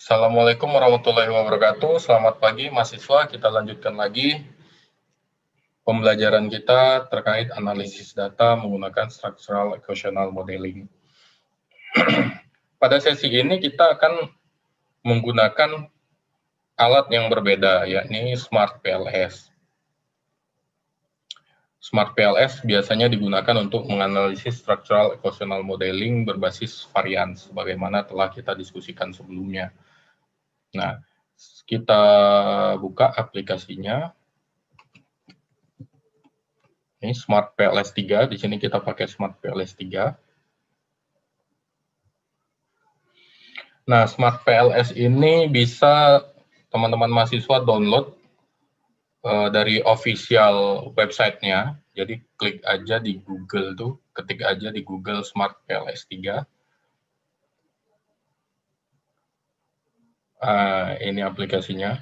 Assalamualaikum warahmatullahi wabarakatuh. Selamat pagi mahasiswa, kita lanjutkan lagi pembelajaran kita terkait analisis data menggunakan structural equational modeling. Pada sesi ini kita akan menggunakan alat yang berbeda, yakni Smart PLS. Smart PLS biasanya digunakan untuk menganalisis structural equational modeling berbasis varians, sebagaimana telah kita diskusikan sebelumnya. Nah, kita buka aplikasinya. Ini Smart PLS 3, di sini kita pakai Smart PLS 3. Nah, Smart PLS ini bisa teman-teman mahasiswa download dari official website-nya. Jadi klik aja di Google tuh, ketik aja di Google Smart PLS 3. Ini aplikasinya.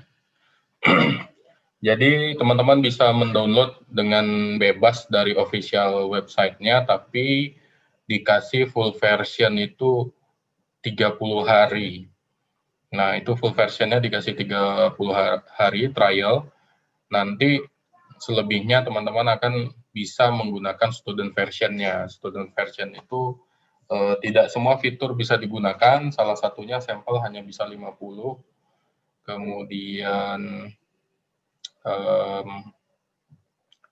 Jadi teman-teman bisa mendownload dengan bebas dari official website-nya, tapi dikasih full version itu 30 hari. Nah, itu full versionnya dikasih 30 hari trial. Nanti selebihnya teman-teman akan bisa menggunakan student versionnya. Student version itu tidak semua fitur bisa digunakan, salah satunya sampel hanya bisa 50, kemudian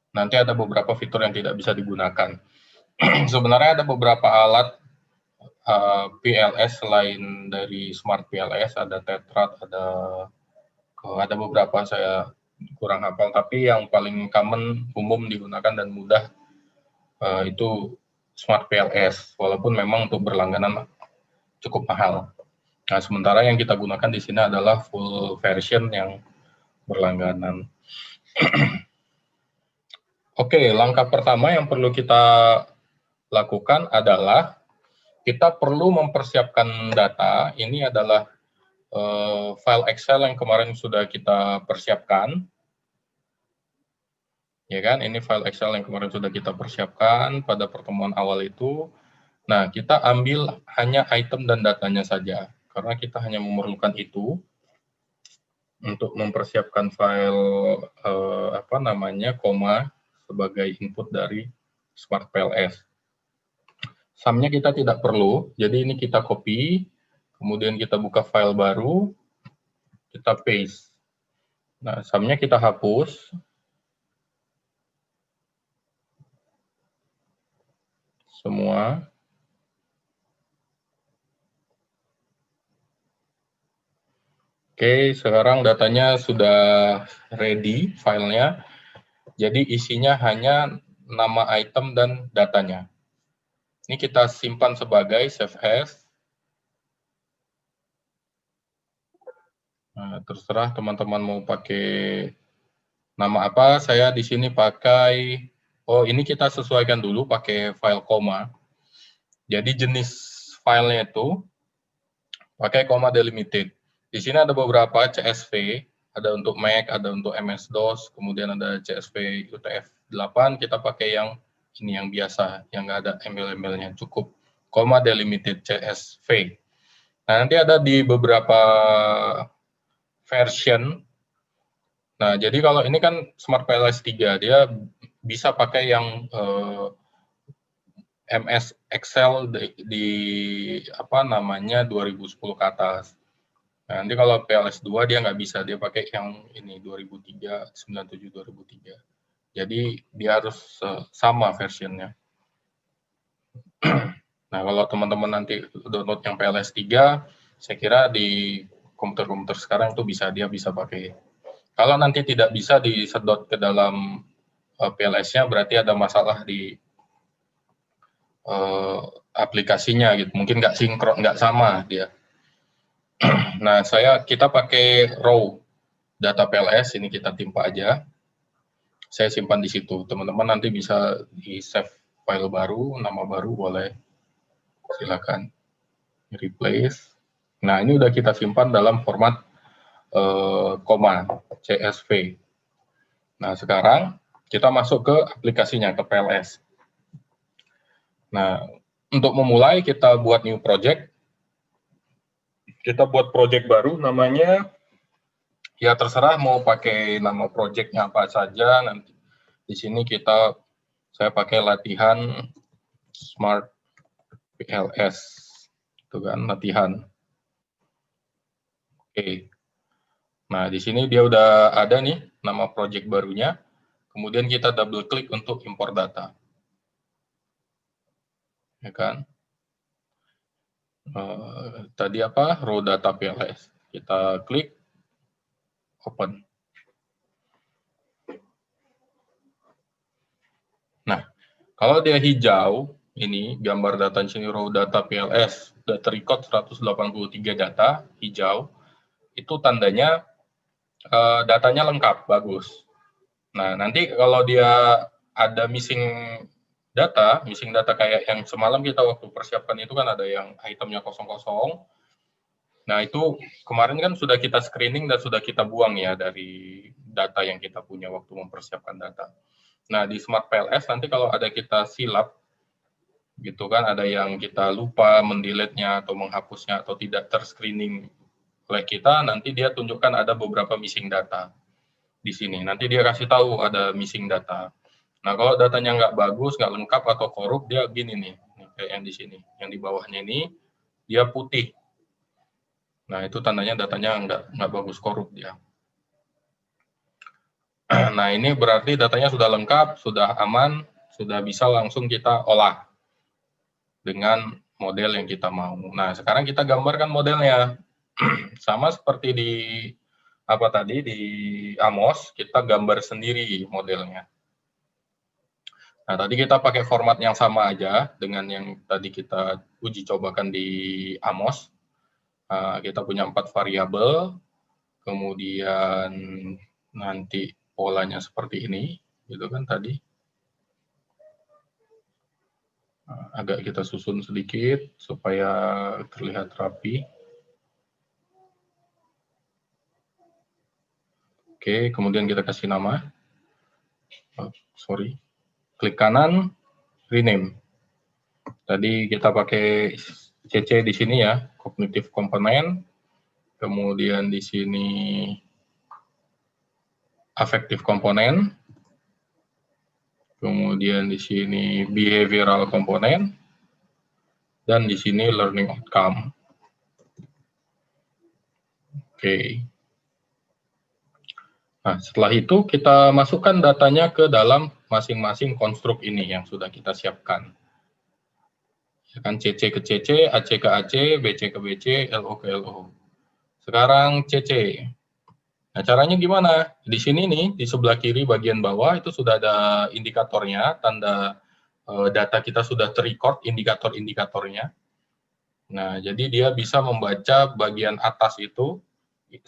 nanti ada beberapa fitur yang tidak bisa digunakan. Sebenarnya ada beberapa alat PLS selain dari Smart PLS, ada Tetrad, ada beberapa saya kurang hafal, tapi yang paling common, umum digunakan dan mudah itu Smart PLS, walaupun memang untuk berlangganan cukup mahal. Nah, sementara yang kita gunakan di sini adalah full version yang berlangganan. Oke, langkah pertama yang perlu kita lakukan adalah kita perlu mempersiapkan data. Ini adalah file Excel yang kemarin sudah kita persiapkan. Ya kan, ini file Excel yang kemarin sudah kita persiapkan pada pertemuan awal itu. Nah, kita ambil hanya item dan datanya saja, karena kita hanya memerlukan itu untuk mempersiapkan file koma sebagai input dari Smart PLS. Sumnya kita tidak perlu, jadi ini kita copy, kemudian kita buka file baru, kita paste. Nah, sumnya kita hapus. Semua. Oke, sekarang datanya sudah ready filenya. Jadi isinya hanya nama item dan datanya. Ini kita simpan sebagai save as. Nah, terserah teman-teman mau pakai nama apa. Saya di sini pakai, ini kita sesuaikan dulu pakai file koma. Jadi jenis filenya itu pakai koma delimited. Di sini ada beberapa CSV, ada untuk Mac, ada untuk MS-DOS, kemudian ada CSV UTF-8, kita pakai yang ini yang biasa, yang nggak ada embel-embelnya, cukup koma delimited CSV. Nah, nanti ada di beberapa version. Nah, jadi kalau ini kan Smart PLS 3, dia bisa pakai yang MS Excel di 2010 ke atas. Nah, nanti kalau PLS 2 dia nggak bisa, dia pakai yang ini 2003, 97, 2003. Jadi dia harus sama versionnya. Nah, kalau teman-teman nanti download yang PLS 3, saya kira di komputer-komputer sekarang itu dia bisa pakai. Kalau nanti tidak bisa disedot ke dalam PLS-nya, berarti ada masalah di aplikasinya gitu. Mungkin nggak sinkron, nggak sama dia. Nah, kita pakai raw data PLS, ini kita timpa aja. Saya simpan di situ. Teman-teman nanti bisa di-save file baru, nama baru boleh. Silakan. Replace. Nah, ini udah kita simpan dalam format koma, CSV. Nah, sekarang kita masuk ke aplikasinya, ke PLS. Nah, untuk memulai kita buat new project. kita buat project baru, namanya ya terserah mau pakai nama projectnya apa saja. Nanti di sini saya pakai latihan Smart PLS, itu kan latihan. Oke. Nah di sini dia udah ada nih nama project barunya. Kemudian kita double klik untuk import data, ya kan? Tadi apa? Raw data PLS. Kita klik open. Nah, kalau dia hijau, ini gambar data di sini raw data PLS, sudah terrecord 183 data, hijau, itu tandanya datanya lengkap, bagus. Nah, nanti kalau dia ada missing data kayak yang semalam kita waktu persiapkan itu kan ada yang itemnya kosong-kosong. Nah, itu kemarin kan sudah kita screening dan sudah kita buang ya dari data yang kita punya waktu mempersiapkan data. Nah, di Smart PLS nanti kalau ada kita silap, gitu kan, ada yang kita lupa mendelete-nya atau menghapusnya atau tidak terscreening oleh kita, nanti dia tunjukkan ada beberapa missing data di sini. Nanti dia kasih tahu ada missing data. Nah, kalau datanya nggak bagus, nggak lengkap atau korup, dia gini nih, kayak yang di sini, yang di bawahnya ini, dia putih. Nah, itu tandanya datanya nggak bagus, korup dia. Nah, ini berarti datanya sudah lengkap, sudah aman, sudah bisa langsung kita olah dengan model yang kita mau. Nah, sekarang kita gambarkan modelnya. Sama seperti di di Amos, kita gambar sendiri modelnya. Nah, tadi kita pakai format yang sama aja dengan yang tadi kita uji cobakan di Amos. Kita punya 4 variabel, kemudian nanti polanya seperti ini, gitu kan tadi. Agak kita susun sedikit supaya terlihat rapi. Oke, kemudian kita kasih nama. Klik kanan, rename. Tadi kita pakai CC di sini ya, cognitive component. Kemudian di sini affective component. Kemudian di sini behavioral component. Dan di sini learning outcome. Oke. Nah, setelah itu kita masukkan datanya ke dalam masing-masing konstruk ini yang sudah kita siapkan. Ya kan, CC ke CC, AC ke AC, BC ke BC, LO ke LO. Sekarang CC. Nah, caranya gimana? Di sini nih, di sebelah kiri bagian bawah itu sudah ada indikatornya, tanda data kita sudah terrecord, indikator-indikatornya. Nah, jadi dia bisa membaca bagian atas itu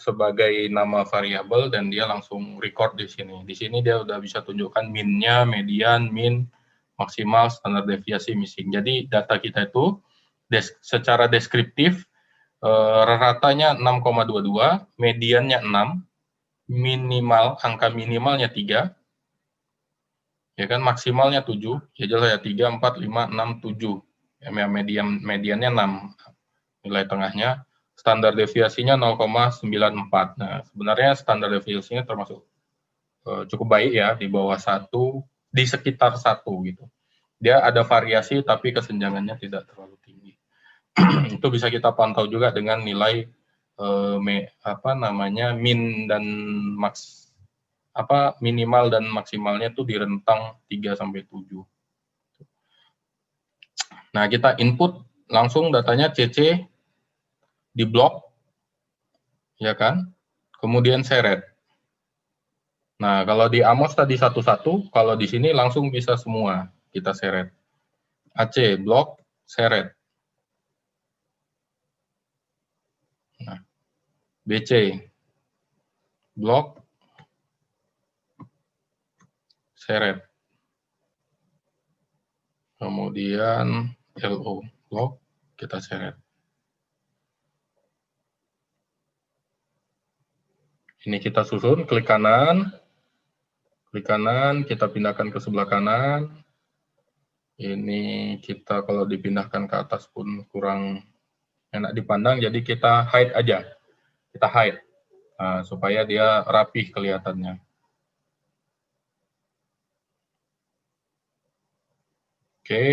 sebagai nama variabel dan dia langsung record di sini. Di sini dia udah bisa tunjukkan min-nya, median, min, maksimal, standar deviasi, missing. Jadi data kita itu secara deskriptif ratanya 6,22, mediannya 6, minimal angka minimalnya 3, ya kan, maksimalnya 7, ya jelas ya 3, 4, 5, 6, 7. Ya, mediannya 6, nilai tengahnya. Standar deviasinya 0,94. Nah, sebenarnya standar deviasinya termasuk cukup baik ya, di bawah 1, di sekitar 1 gitu. Dia ada variasi tapi kesenjangannya tidak terlalu tinggi. Itu bisa kita pantau juga dengan nilai min dan max, minimal dan maksimalnya itu di rentang 3 sampai 7. Nah, kita input langsung datanya CC di blok, ya kan? Kemudian seret. Nah, kalau di Amos tadi satu-satu, kalau di sini langsung bisa semua kita seret. AC, blok, seret. Nah, BC, blok, seret. Kemudian LO, blok, kita seret. Ini kita susun, klik kanan, kita pindahkan ke sebelah kanan. Ini kita kalau dipindahkan ke atas pun kurang enak dipandang, jadi kita hide aja. Kita hide supaya dia rapih kelihatannya. Oke.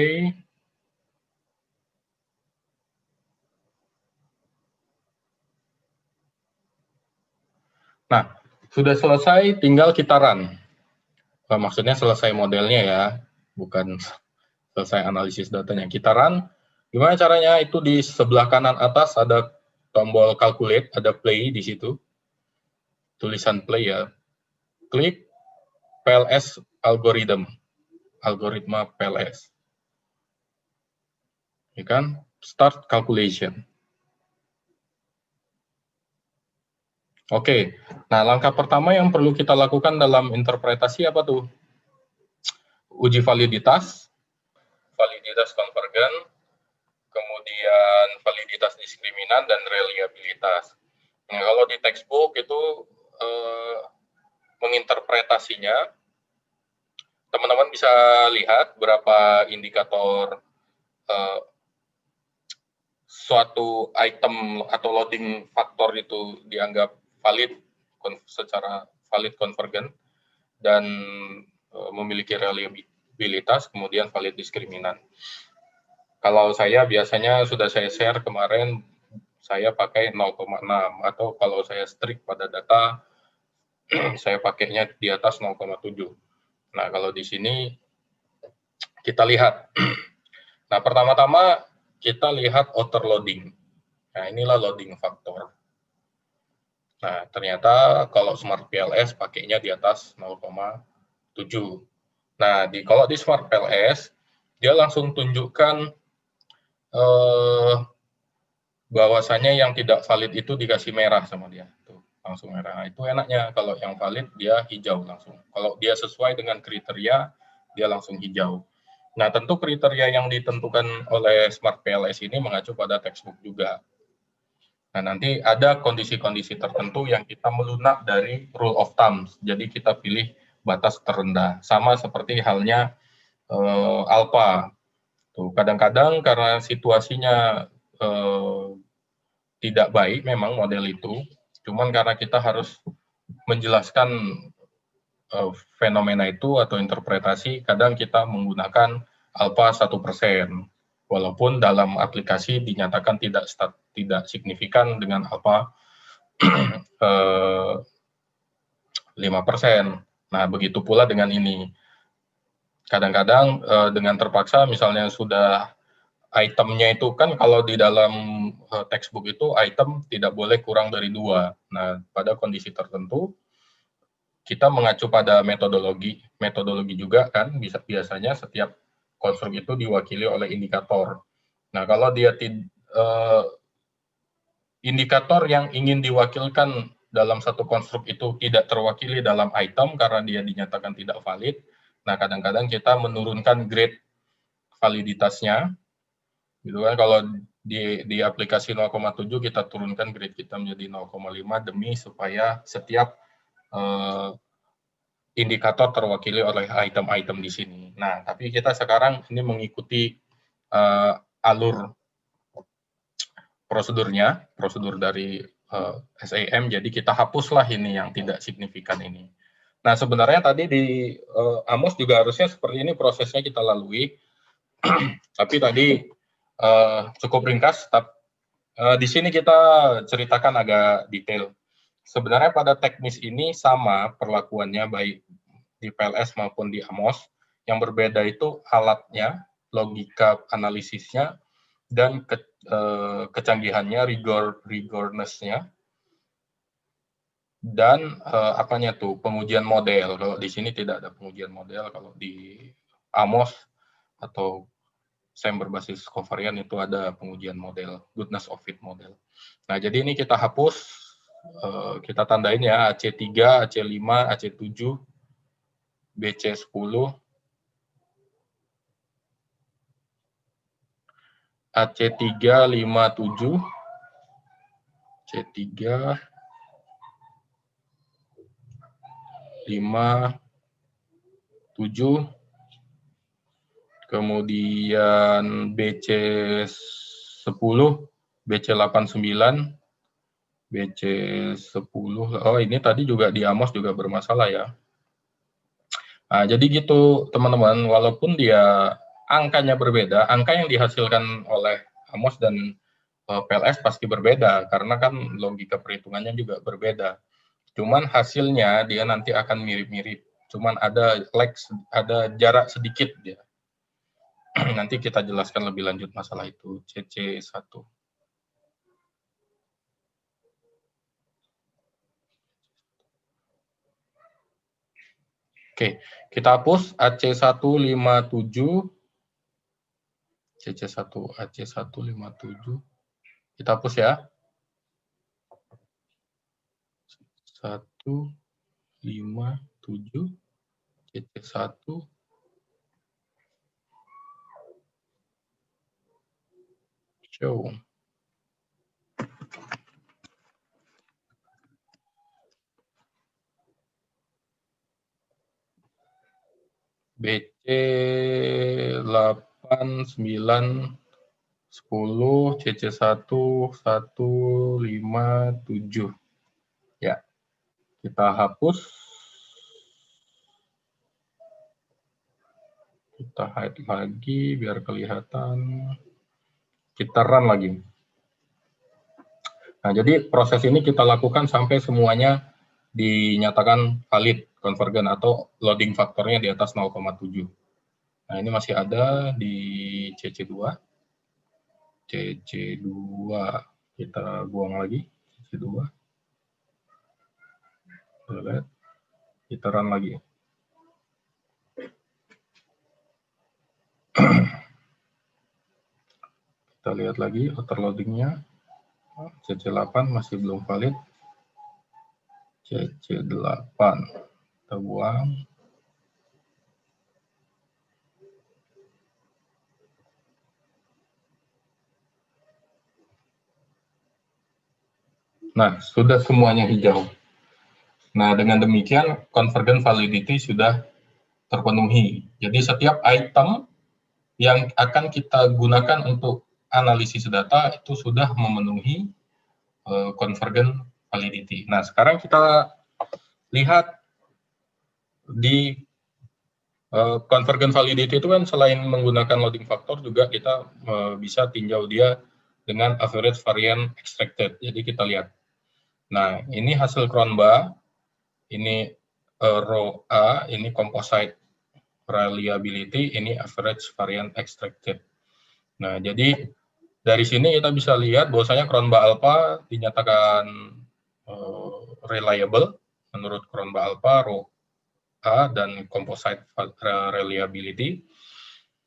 Nah, sudah selesai, tinggal kita run. Maksudnya selesai modelnya ya, bukan selesai analisis datanya. Kita run. Gimana caranya? Itu di sebelah kanan atas ada tombol calculate, ada play di situ. Tulisan play ya. Klik PLS algorithm. Algoritma PLS. Ya kan? Start calculation. Oke. Nah, langkah pertama yang perlu kita lakukan dalam interpretasi apa tuh? Uji validitas konvergen, kemudian validitas diskriminan, dan reliabilitas. Nah, kalau di textbook itu menginterpretasinya, teman-teman bisa lihat berapa indikator suatu item atau loading faktor itu dianggap valid secara valid konvergen dan memiliki reliabilitas, kemudian valid diskriminan. Kalau saya biasanya sudah saya share kemarin, saya pakai 0,6, atau kalau saya strict pada data, saya pakainya di atas 0,7. Nah, kalau di sini kita lihat. Nah, pertama-tama kita lihat outer loading. Nah, inilah loading faktor. Nah, ternyata kalau Smart PLS pakainya di atas 0,7. Nah, kalau di Smart PLS, dia langsung tunjukkan bahwasanya yang tidak valid itu dikasih merah sama dia. Tuh, langsung merah. Nah, itu enaknya. Kalau yang valid, dia hijau langsung. Kalau dia sesuai dengan kriteria, dia langsung hijau. Nah, tentu kriteria yang ditentukan oleh Smart PLS ini mengacu pada textbook juga. Nah, nanti ada kondisi-kondisi tertentu yang kita melunak dari rule of thumb. Jadi kita pilih batas terendah. Sama seperti halnya alpha. Tuh, kadang-kadang karena situasinya tidak baik memang model itu, cuman karena kita harus menjelaskan fenomena itu atau interpretasi, kadang kita menggunakan alpha 1%. Walaupun dalam aplikasi dinyatakan tidak signifikan dengan alpha 5%. Nah, begitu pula dengan ini. Kadang-kadang dengan terpaksa misalnya sudah itemnya itu kan kalau di dalam textbook itu item tidak boleh kurang dari 2. Nah, pada kondisi tertentu kita mengacu pada metodologi juga kan biasanya setiap konstruk itu diwakili oleh indikator. Nah, kalau dia indikator yang ingin diwakilkan dalam satu konstruk itu tidak terwakili dalam item karena dia dinyatakan tidak valid, nah kadang-kadang kita menurunkan grade validitasnya, gitu kan. Kalau di aplikasi 0,7 kita turunkan grade kita menjadi 0,5 demi supaya setiap indikator terwakili oleh item-item di sini. Nah, tapi kita sekarang ini mengikuti alur prosedur dari SAM, jadi kita hapuslah ini yang tidak signifikan ini. Nah, sebenarnya tadi di Amos juga harusnya seperti ini prosesnya kita lalui, tapi tadi cukup ringkas. Di sini kita ceritakan agak detail. Sebenarnya pada teknis ini sama perlakuannya baik di PLS maupun di Amos. Yang berbeda itu alatnya, logika analisisnya, dan kecanggihannya, rigorness-nya, dan apanya tuh pengujian model. Kalau di sini tidak ada pengujian model, kalau di Amos atau SAM berbasis covariant itu ada pengujian model, goodness of fit model. Nah, jadi ini kita hapus, kita tandain ya AC3, AC5, AC7, BC10, AC357, C3, 5, 7, kemudian BC10, BC89, BC10. Oh, ini tadi juga di Amos juga bermasalah ya. Nah, jadi gitu teman-teman, walaupun dia angkanya berbeda, angka yang dihasilkan oleh Amos dan PLS pasti berbeda, karena kan logika perhitungannya juga berbeda. Cuman hasilnya dia nanti akan mirip-mirip, cuman ada lag, ada jarak sedikit dia. Nanti kita jelaskan lebih lanjut masalah itu, CC1. Oke, kita hapus AC157, CC1, AC157, kita hapus ya. 157, CC1, show. BC 8, 9, 10, CC1, 157. Ya, kita hapus. Kita hide lagi biar kelihatan. Kita run lagi. Nah, jadi proses ini kita lakukan sampai semuanya dinyatakan valid, konvergen, atau loading faktornya di atas 0,7. Nah, ini masih ada di CC2. CC2 kita buang lagi, CC2. Kita run lagi. Kita lihat lagi outer loadingnya. CC8 masih belum valid. CC8 kita buang. Nah, sudah semuanya hijau. Nah, dengan demikian convergent validity sudah terpenuhi. Jadi setiap item yang akan kita gunakan untuk analisis data itu sudah memenuhi convergent validity. Nah, sekarang kita lihat di convergent validity itu kan selain menggunakan loading factor juga kita bisa tinjau dia dengan average variance extracted. Jadi kita lihat. Nah, ini hasil Cronbach, ini row A, ini composite reliability, ini average variance extracted. Nah, jadi dari sini kita bisa lihat bahwasanya Cronbach alpha dinyatakan reliable menurut Cronbach alpha, row A, dan composite reliability.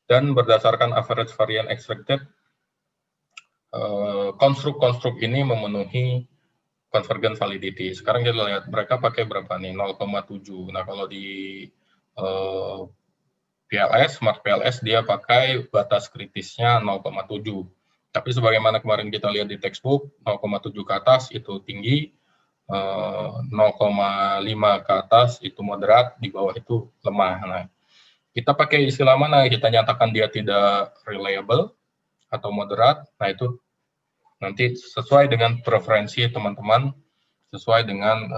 Dan berdasarkan average variance extracted, konstruk-konstruk ini memenuhi convergent validity. Sekarang kita lihat mereka pakai berapa nih, 0,7. Nah, kalau di PLS, Smart PLS, dia pakai batas kritisnya 0,7. Tapi sebagaimana kemarin kita lihat di textbook, 0,7 ke atas itu tinggi, 0,5 ke atas itu moderat, di bawah itu lemah. Nah, kita pakai istilah mana? Kita nyatakan dia tidak reliable atau moderat. Nah, itu nanti sesuai dengan preferensi teman-teman, sesuai dengan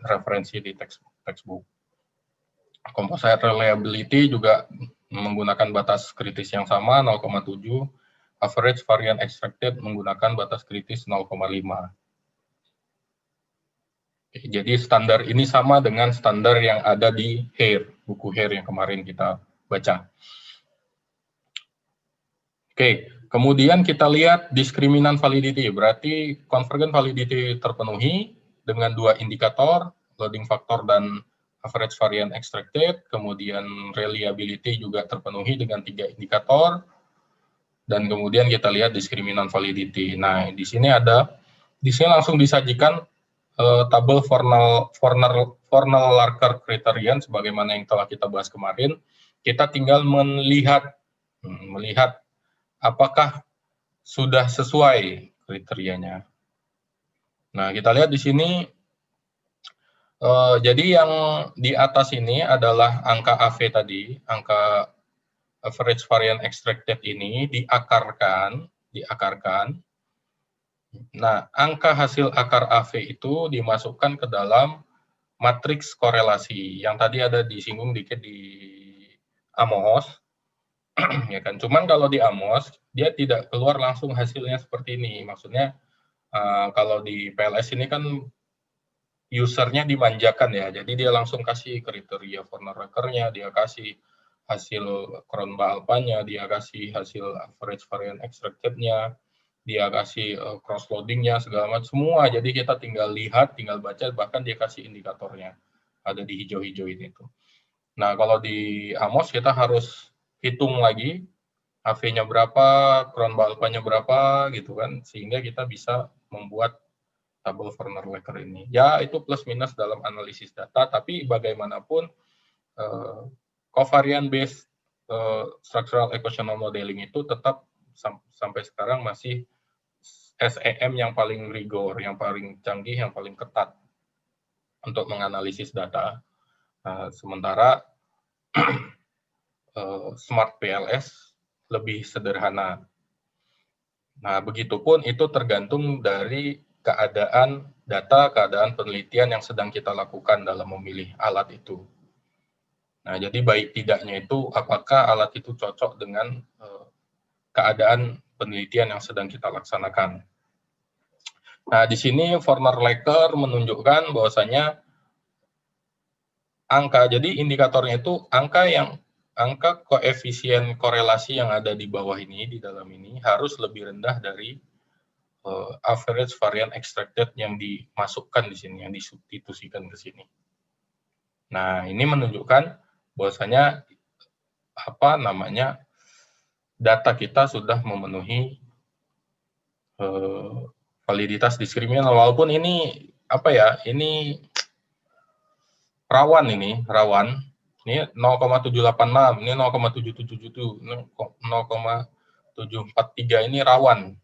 referensi di textbook. Composite reliability juga menggunakan batas kritis yang sama, 0,7. Average variance extracted menggunakan batas kritis 0,5. Jadi standar ini sama dengan standar yang ada di HARE, buku HARE yang kemarin kita baca. Oke, kemudian kita lihat diskriminan validity, berarti convergent validity terpenuhi dengan dua indikator, loading factor dan average variance extracted, kemudian reliability juga terpenuhi dengan 3 indikator, dan kemudian kita lihat diskriminan validity. Nah, di sini langsung disajikan tabel Fornell-Larker criterion sebagaimana yang telah kita bahas kemarin. Kita tinggal melihat apakah sudah sesuai kriterianya. Nah, kita lihat di sini, jadi yang di atas ini adalah angka AV tadi, angka average variance extracted ini diakarkan, Nah, angka hasil akar AV itu dimasukkan ke dalam matriks korelasi yang tadi ada disinggung dikit di Amos, ya kan. Cuman kalau di Amos dia tidak keluar langsung hasilnya seperti ini. Maksudnya kalau di PLS ini kan usernya dimanjakan ya, jadi dia langsung kasih kriteria Warner-Leckernya, dia kasih hasil Cronbach alpha-nya, dia kasih hasil average variance extracted-nya, dia kasih cross loading-nya segala macam semua. Jadi kita tinggal lihat, tinggal baca, bahkan dia kasih indikatornya ada di hijau-hijau ini tuh. Nah kalau di Amos kita harus hitung lagi AV-nya berapa, Cronbach alpha-nya berapa gitu kan, sehingga kita bisa membuat tabel Warner-Lecker ini. Ya, itu plus minus dalam analisis data, tapi bagaimanapun covariant based structural equational modeling itu tetap sampai sekarang masih SEM yang paling rigor, yang paling canggih, yang paling ketat untuk menganalisis data. Sementara Smart PLS lebih sederhana. Nah, begitupun itu tergantung dari keadaan data, keadaan penelitian yang sedang kita lakukan dalam memilih alat itu. Nah, jadi baik tidaknya itu apakah alat itu cocok dengan keadaan penelitian yang sedang kita laksanakan. Nah, di sini Warner-Lecker menunjukkan bahwasanya jadi indikatornya itu angka koefisien korelasi yang ada di bawah ini, di dalam ini harus lebih rendah dari average variance extracted yang dimasukkan di sini, yang disubstitusikan ke sini. Nah, ini menunjukkan bahwasanya data kita sudah memenuhi validitas diskriminator, walaupun ini ini rawan. Ini 0,786, ini 0,777, 0,743 ini rawan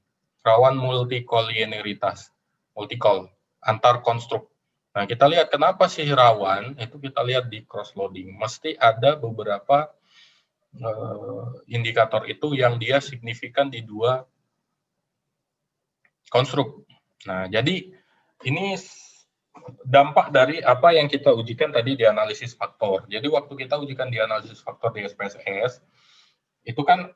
multikolieneritas, multikol antar konstruk. Nah, kita lihat kenapa sih rawan, itu kita lihat di cross loading. Mesti ada beberapa indikator itu yang dia signifikan di dua konstruk. Nah, jadi ini dampak dari apa yang kita ujikan tadi di analisis faktor. Jadi waktu kita ujikan di analisis faktor di SPSS, itu kan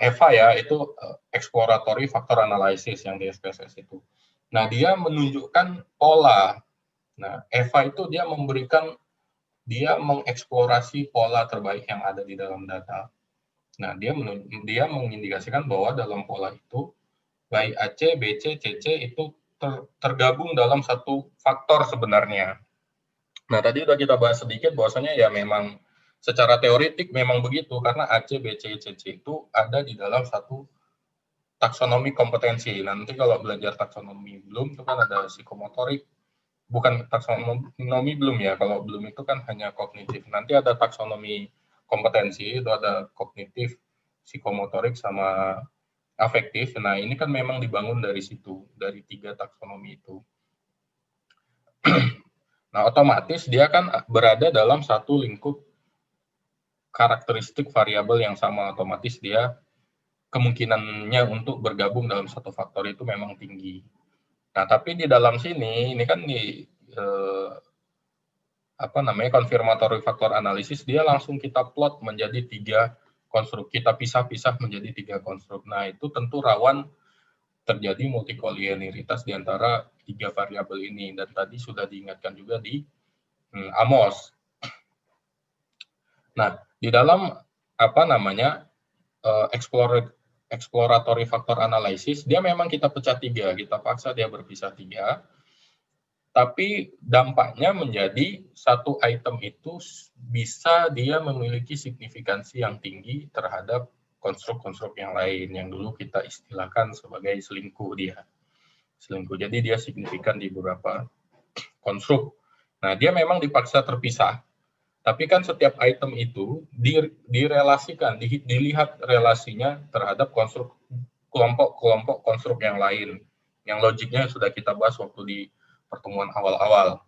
EVA ya, itu exploratory factor analysis yang di SPSS itu. Nah, dia menunjukkan pola. Nah, EVA itu dia mengeksplorasi pola terbaik yang ada di dalam data. Nah, dia mengindikasikan bahwa dalam pola itu baik AC, BC, CC itu tergabung dalam satu faktor sebenarnya. Nah, tadi udah kita bahas sedikit bahwasanya ya memang secara teoretik memang begitu, karena AC, BC, CC itu ada di dalam satu taksonomi kompetensi. Nanti kalau belajar taksonomi belum itu kan ada psikomotorik, bukan taksonomi belum ya, kalau belum itu kan hanya kognitif. Nanti ada taksonomi kompetensi, itu ada kognitif, psikomotorik, sama afektif. Nah, ini kan memang dibangun dari situ, dari 3 taksonomi itu. Nah, otomatis dia kan berada dalam satu lingkup karakteristik variabel yang sama, otomatis dia kemungkinannya untuk bergabung dalam satu faktor itu memang tinggi. Nah, tapi di dalam sini, ini kan di confirmatory factor analysis, dia langsung kita plot menjadi 3 konstruk. Kita pisah-pisah menjadi 3 konstruk. Nah, itu tentu rawan terjadi multikolieneritas di antara 3 variabel ini, dan tadi sudah diingatkan juga di Amos. Nah, di dalam exploratory factor analysis, dia memang kita pecah 3, kita paksa dia berpisah 3, tapi dampaknya menjadi satu item itu bisa dia memiliki signifikansi yang tinggi terhadap konstruk-konstruk yang lain, yang dulu kita istilahkan sebagai selingkuh dia. Selingkuh, jadi dia signifikan di beberapa konstruk. Nah, dia memang dipaksa terpisah, tapi kan setiap item itu direlasikan, dilihat relasinya terhadap kelompok-kelompok konstruk yang lain, yang logiknya sudah kita bahas waktu di pertemuan awal-awal.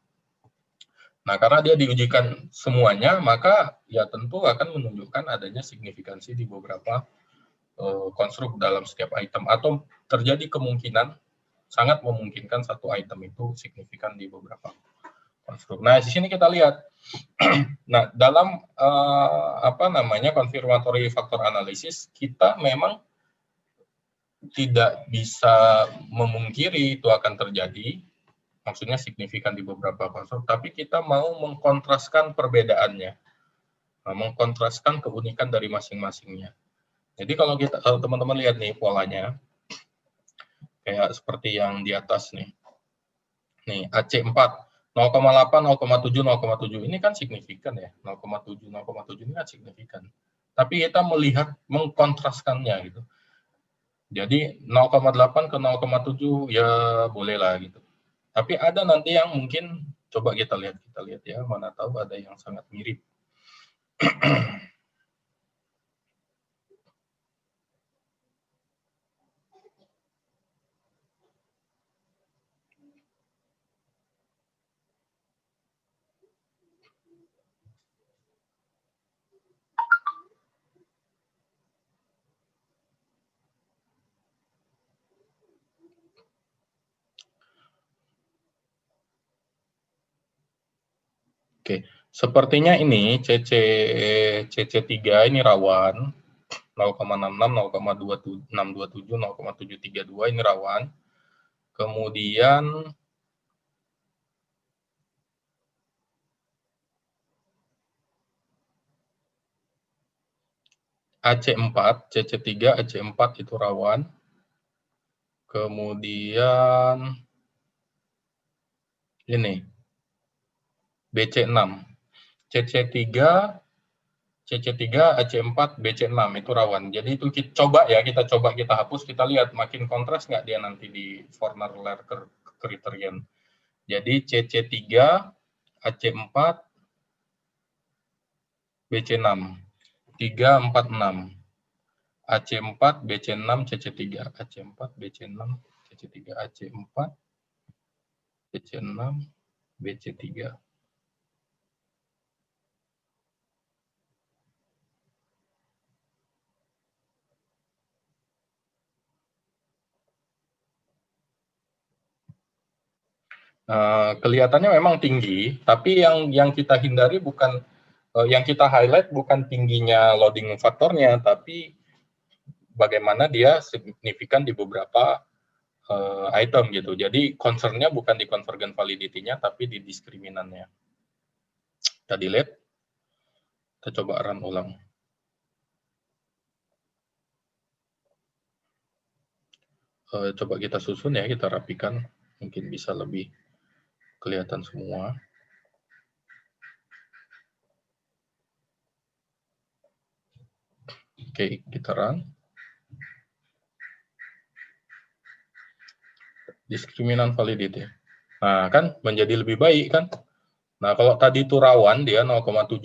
Nah, karena dia diujikan semuanya, maka ya tentu akan menunjukkan adanya signifikansi di beberapa konstruk dalam setiap item, atau terjadi kemungkinan sangat memungkinkan satu item itu signifikan di beberapa konstruk. Nah, di sini kita lihat. Nah, dalam confirmatory factor analysis, kita memang tidak bisa memungkiri itu akan terjadi, maksudnya signifikan di beberapa konstruk, tapi kita mau mengkontraskan perbedaannya, mengkontraskan keunikan dari masing-masingnya. Jadi kalau teman-teman lihat nih polanya, kayak seperti yang di atas nih. Nih, AC4, 0,8, 0,7, 0,7. Ini kan signifikan ya, 0,7, 0,7 ini kan signifikan. Tapi kita melihat, mengkontraskannya gitu. Jadi 0,8 ke 0,7 ya bolehlah gitu. Tapi ada nanti yang mungkin, coba kita lihat ya, mana tahu ada yang sangat mirip. Oke, sepertinya ini CC3 ini rawan, 0,66, 0,627, 0,732 ini rawan. Kemudian AC4, CC3, AC4 itu rawan. Kemudian ini BC6, CC3, CC3, AC4, BC6 itu rawan. Jadi itu kita coba kita hapus, kita lihat makin kontras nggak dia nanti di Fornal criterion. Jadi CC3, AC4, BC6, 346. AC4, BC6, CC3, AC4, BC6, CC3, AC4, BC6, BC3. Kelihatannya memang tinggi, tapi yang kita hindari bukan, yang kita highlight bukan tingginya loading faktornya, tapi bagaimana dia signifikan di beberapa item gitu. Jadi concern-nya bukan di convergent validity-nya, tapi di diskriminannya. Kita delete, kita coba run ulang. Coba kita susun ya, kita rapikan, mungkin bisa lebih kelihatan semua. Oke, kita run. Diskriminan validity. Nah, kan menjadi lebih baik kan? Nah, kalau tadi itu rawan dia 0,7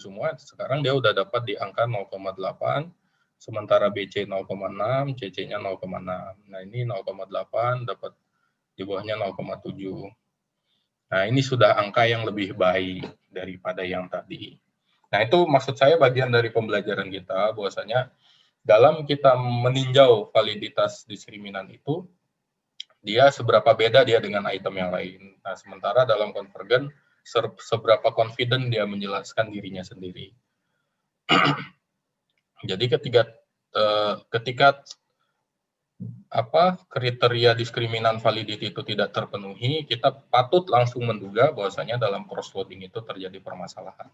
semua, sekarang dia udah dapat di angka 0,8, sementara BC 0,6, CC-nya 0,6. Nah, ini 0,8 dapat di bawahnya 0,7. Nah, ini sudah angka yang lebih baik daripada yang tadi. Nah, itu maksud saya bagian dari pembelajaran kita, bahwasanya dalam kita meninjau validitas diskriminan itu, dia seberapa beda dia dengan item yang lain. Nah, sementara dalam convergent, seberapa confident dia menjelaskan dirinya sendiri. Jadi ketika kriteria diskriminan validity itu tidak terpenuhi, kita patut langsung menduga bahwasanya dalam cross-loading itu terjadi permasalahan.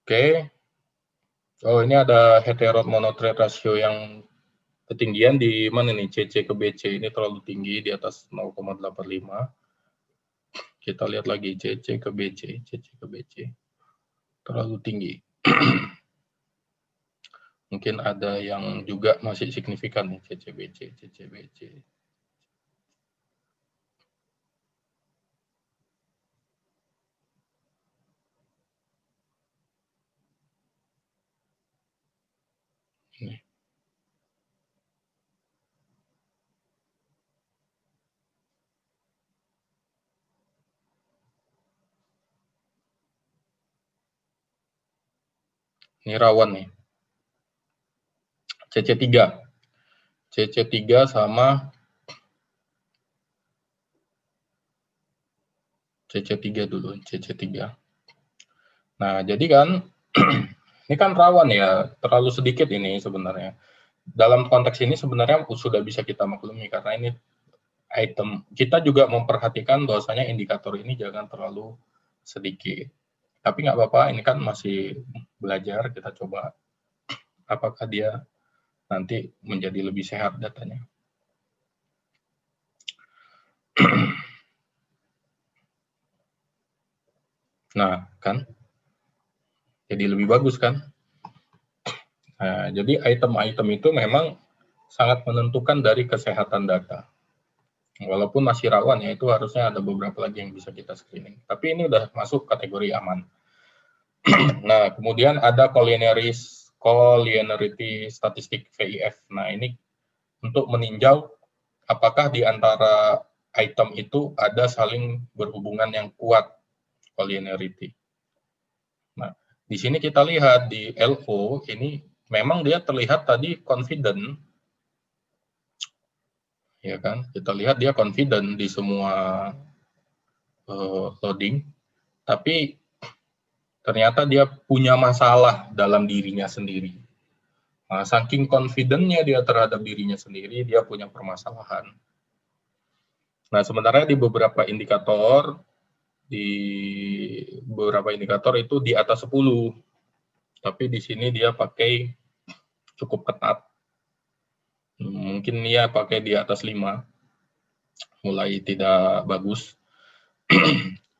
Oke. Oh, ini ada heterot monotrade ratio yang ketinggian di mana nih? CC ke BC ini terlalu tinggi, di atas 0,85. Kita lihat lagi CC ke BC, CC ke BC. Terlalu tinggi. Mungkin ada yang juga masih signifikan nih, CCBC, CCBC. Ini. Ini rawan nih. CC3. CC3 sama CC3 dulu, CC3. Nah, jadi kan ini kan rawan ya, terlalu sedikit ini sebenarnya. Dalam konteks ini sebenarnya sudah bisa kita maklumi karena ini item. Kita juga memperhatikan bahwasanya indikator ini jangan terlalu sedikit. Tapi nggak apa-apa, ini kan masih belajar, kita coba apakah dia nanti menjadi lebih sehat datanya. Nah, kan? Jadi lebih bagus kan? Nah, jadi item-item itu memang sangat menentukan dari kesehatan data. Walaupun masih rawan ya, itu harusnya ada beberapa lagi yang bisa kita screening. Tapi ini udah masuk kategori aman. Nah, kemudian ada collinearity statistik VIF. Nah, ini untuk meninjau apakah di antara item itu ada saling berhubungan yang kuat collinearity. Nah, di sini kita lihat di LO ini memang dia terlihat tadi confident, ya kan? Kita lihat dia confident di semua loading, tapi ternyata dia punya masalah dalam dirinya sendiri. Nah, saking confident-nya dia terhadap dirinya sendiri, dia punya permasalahan. Nah, sebenarnya di beberapa indikator itu di atas 10. Tapi di sini dia pakai cukup ketat. Mungkin dia pakai di atas 5. Mulai tidak bagus.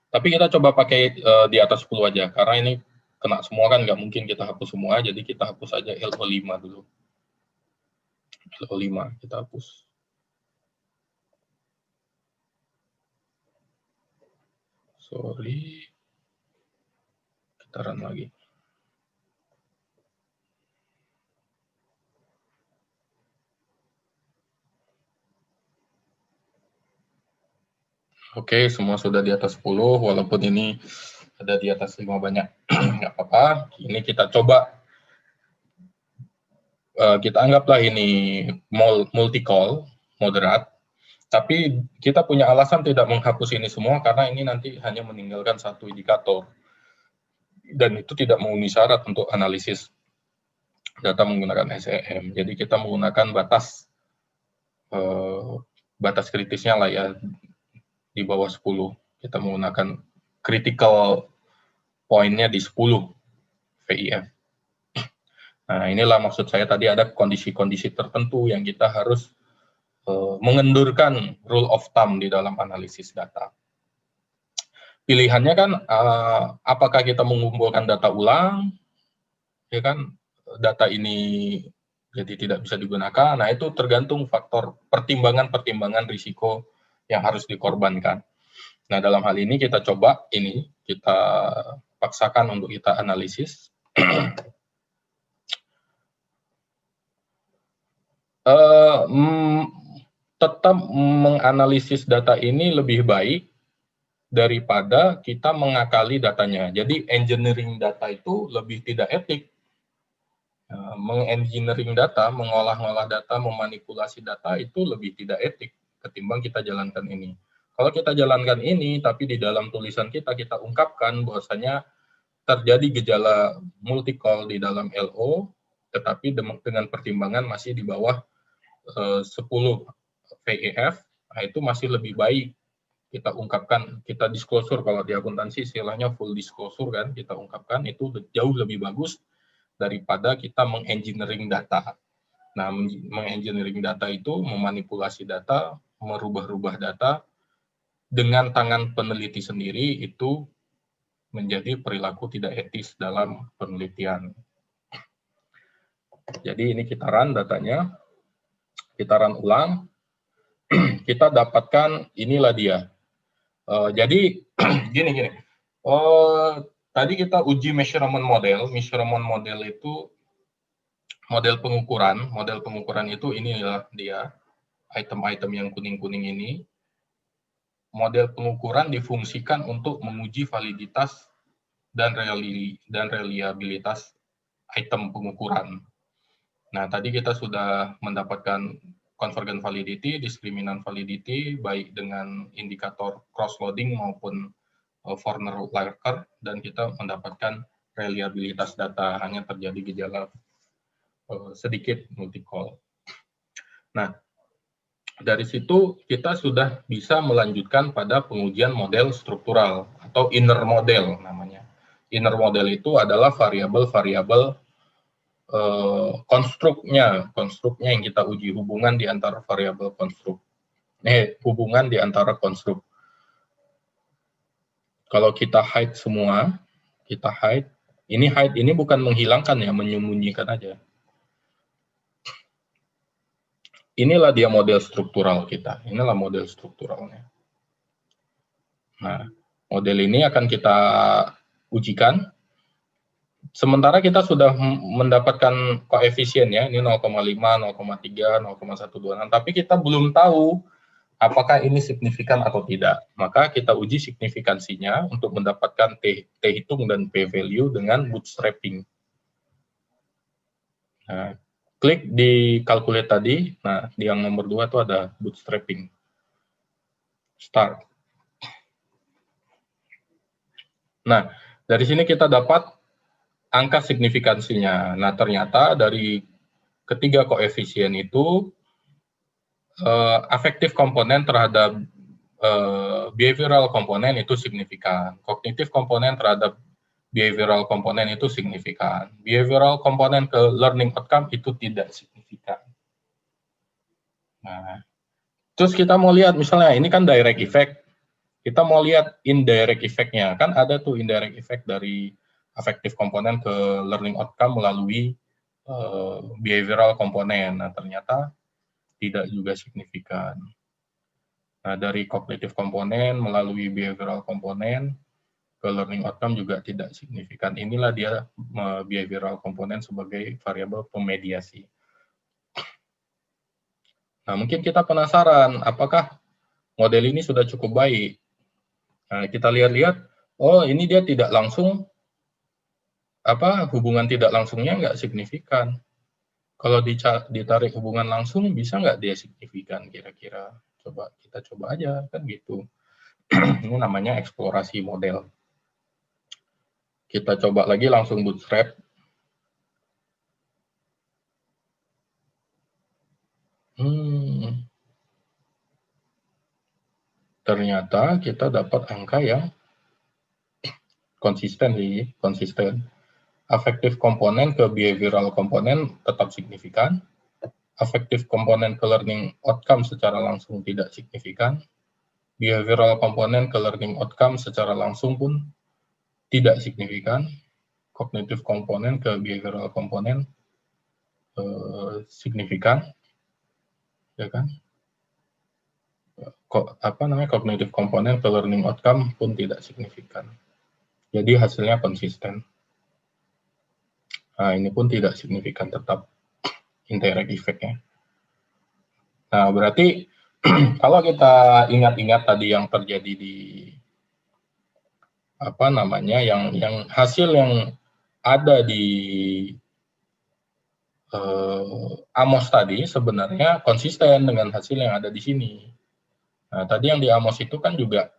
Tapi kita coba pakai di atas 10 aja, karena ini kena semua kan, nggak mungkin kita hapus semua, jadi kita hapus aja LO5 dulu. LO5 kita hapus. Sorry. Kita run lagi. Oke, semua sudah di atas 10, walaupun ini ada di atas 5 banyak. Nggak apa-apa, ini kita coba. Kita anggaplah ini multi-call, moderat. Tapi kita punya alasan tidak menghapus ini semua, karena ini nanti hanya meninggalkan satu indikator. Dan itu tidak memenuhi syarat untuk analisis data menggunakan SEM. Jadi kita menggunakan batas kritisnya lah ya, di bawah 10. Kita menggunakan critical point-nya di 10 VIF. Nah, inilah maksud saya tadi ada kondisi-kondisi tertentu yang kita harus mengendurkan rule of thumb di dalam analisis data. Pilihannya kan apakah kita mengumpulkan data ulang, ya kan, data ini jadi tidak bisa digunakan. Nah, itu tergantung faktor pertimbangan risiko yang harus dikorbankan. Nah, dalam hal ini kita coba ini, kita paksakan untuk kita analisis. Tetap menganalisis data ini lebih baik daripada kita mengakali datanya. Jadi engineering data itu lebih tidak etik. Mengengineering data, mengolah-olah data, memanipulasi data itu lebih tidak etik ketimbang kita jalankan ini. Kalau kita jalankan ini, tapi di dalam tulisan kita ungkapkan bahwasanya terjadi gejala multi-call di dalam LO, tetapi dengan pertimbangan masih di bawah 10 VIF, nah itu masih lebih baik kita ungkapkan, kita disclosure. Kalau di akuntansi istilahnya full disclosure kan, kita ungkapkan itu jauh lebih bagus daripada kita mengengineering data. Nah, mengengineering data itu memanipulasi data, merubah-rubah data dengan tangan peneliti sendiri, itu menjadi perilaku tidak etis dalam penelitian. Jadi ini kita run datanya, kita run ulang, kita dapatkan inilah dia. Jadi gini. Tadi kita uji measurement model. Measurement model itu model pengukuran. Model pengukuran itu inilah dia, item-item yang kuning-kuning ini. Model pengukuran difungsikan untuk menguji validitas dan reliabilitas item pengukuran. Nah, tadi kita sudah mendapatkan convergent validity, discriminant validity, baik dengan indikator cross-loading maupun Fortner Larker, dan kita mendapatkan reliabilitas data, hanya terjadi gejala sedikit multi-call. Nah, dari situ kita sudah bisa melanjutkan pada pengujian model struktural atau inner model namanya. Inner model itu adalah variabel-variabel konstruknya yang kita uji, hubungan di antara variabel konstruk. Hubungan di antara konstruk. Kalau kita hide semua, ini bukan menghilangkan ya, menyembunyikan aja. Inilah dia model struktural kita. Inilah model strukturalnya. Nah, model ini akan kita ujikan. Sementara kita sudah mendapatkan koefisien ya, ini 0,5, 0,3, 0,126, tapi kita belum tahu apakah ini signifikan atau tidak. Maka kita uji signifikansinya untuk mendapatkan T hitung dan P value dengan bootstrapping. Nah, klik di calculate tadi, nah di yang nomor 2 itu ada bootstrapping. Start. Nah, dari sini kita dapat angka signifikansinya. Nah, ternyata dari ketiga koefisien itu, afektif komponen terhadap behavioral komponen itu signifikan. Kognitif komponen terhadap behavioral komponen itu signifikan. Behavioral komponen ke learning outcome itu tidak signifikan. Nah, terus kita mau lihat misalnya ini kan direct effect. Kita mau lihat indirect effect-nya. Kan ada tuh indirect effect dari afektif komponen ke learning outcome melalui behavioral komponen. Nah, ternyata tidak juga signifikan. Nah, dari kognitif komponen melalui behavioral komponen ke learning outcome juga tidak signifikan. Inilah dia behavioral komponen sebagai variabel pemediasi. Nah, mungkin kita penasaran, apakah model ini sudah cukup baik? Nah, kita lihat-lihat, oh ini dia tidak langsung, hubungan tidak langsungnya nggak signifikan. Kalau ditarik hubungan langsung, bisa nggak dia signifikan kira-kira? Kita coba aja, kan gitu. Ini namanya eksplorasi model. Kita coba lagi langsung bootstrap. Ternyata kita dapat angka yang konsisten. Afektif komponen ke behavioral komponen tetap signifikan. Afektif komponen ke learning outcome secara langsung tidak signifikan. Behavioral komponen ke learning outcome secara langsung pun tidak signifikan. Kognitif komponen ke behavioral komponen signifikan, ya kan? Kognitif komponen ke learning outcome pun tidak signifikan. Jadi hasilnya konsisten. Nah, ini pun tidak signifikan, tetap indirect effect-nya. Nah, berarti kalau kita ingat-ingat tadi yang terjadi di yang hasil yang ada di Amos tadi sebenarnya konsisten dengan hasil yang ada di sini. Nah, tadi yang di Amos itu kan juga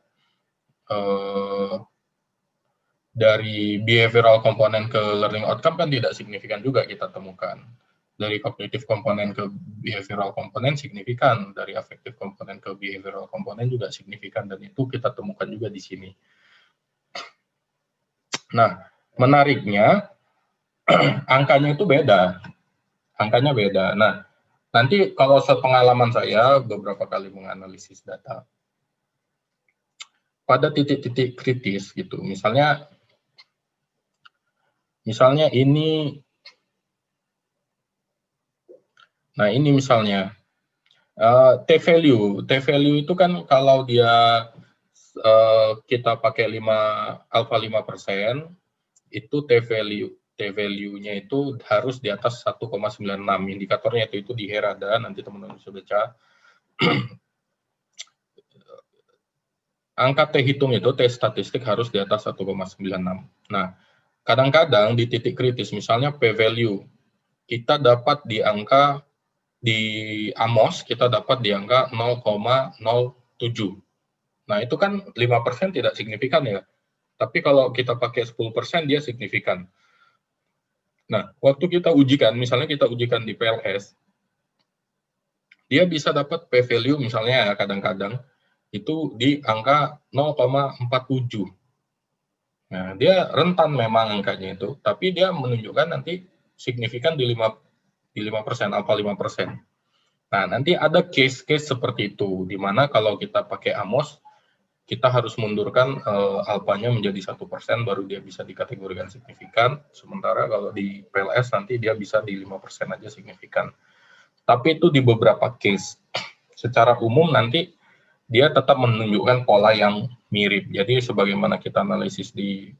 dari behavioral komponen ke learning outcome kan tidak signifikan juga kita temukan. Dari kognitif komponen ke behavioral komponen signifikan, dari afektif komponen ke behavioral komponen juga signifikan, dan itu kita temukan juga di sini. Nah, menariknya angkanya itu beda. Angkanya beda. Nah, nanti kalau sepengalaman saya beberapa kali menganalisis data, pada titik-titik kritis gitu, misalnya ini, nah ini misalnya T-value itu kan kalau dia kita pakai alpha 5%, itu T-value-nya itu harus di atas 1,96. Indikatornya itu di Herada, nanti teman-teman bisa baca. Angka T hitung itu, T statistik harus di atas 1,96. Nah, kadang-kadang di titik kritis, misalnya P-value, kita dapat di angka di Amos kita dapat di angka 0,07. Nah, itu kan 5% tidak signifikan ya. Tapi kalau kita pakai 10% dia signifikan. Nah, waktu kita ujikan, misalnya kita ujikan di PLS, dia bisa dapat p-value misalnya ya kadang-kadang itu di angka 0,47. Nah, dia rentan memang angkanya itu, tapi dia menunjukkan nanti signifikan di 5%, alfa 5%. Nah, nanti ada case-case seperti itu, di mana kalau kita pakai Amos, kita harus mundurkan alfanya menjadi 1%, baru dia bisa dikategorikan signifikan, sementara kalau di PLS nanti dia bisa di 5% aja signifikan. Tapi itu di beberapa case. Secara umum nanti dia tetap menunjukkan pola yang mirip. Jadi sebagaimana kita analisis di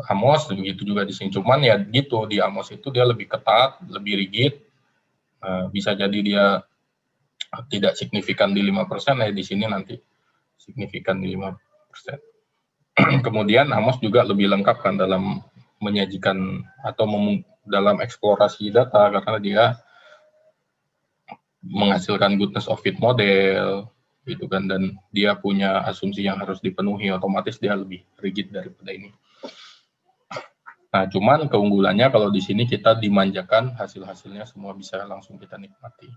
Amos, begitu juga di sini. Cuman ya gitu, di Amos itu dia lebih ketat, lebih rigid. Bisa jadi dia tidak signifikan di 5%, di sini nanti signifikan di 5%. Kemudian Amos juga lebih lengkap kan dalam menyajikan atau dalam eksplorasi data, karena dia menghasilkan goodness of fit model, gitu kan, dan dia punya asumsi yang harus dipenuhi, otomatis dia lebih rigid daripada ini. Nah, cuman keunggulannya kalau di sini kita dimanjakan, hasil-hasilnya semua bisa langsung kita nikmati.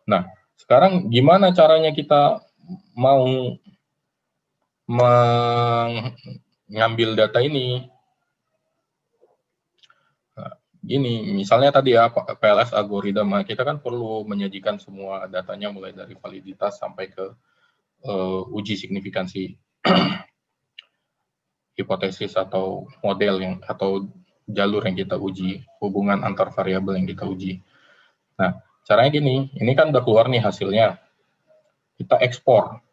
Nah, sekarang gimana caranya kita mau mengambil data ini? Nah, gini, misalnya tadi ya PLS algoritma, kita kan perlu menyajikan semua datanya mulai dari validitas sampai ke uji signifikansi hipotesis atau model yang atau jalur yang kita uji, hubungan antar variabel yang kita uji. Nah, caranya gini, ini kan udah keluar nih hasilnya. Kita ekspor.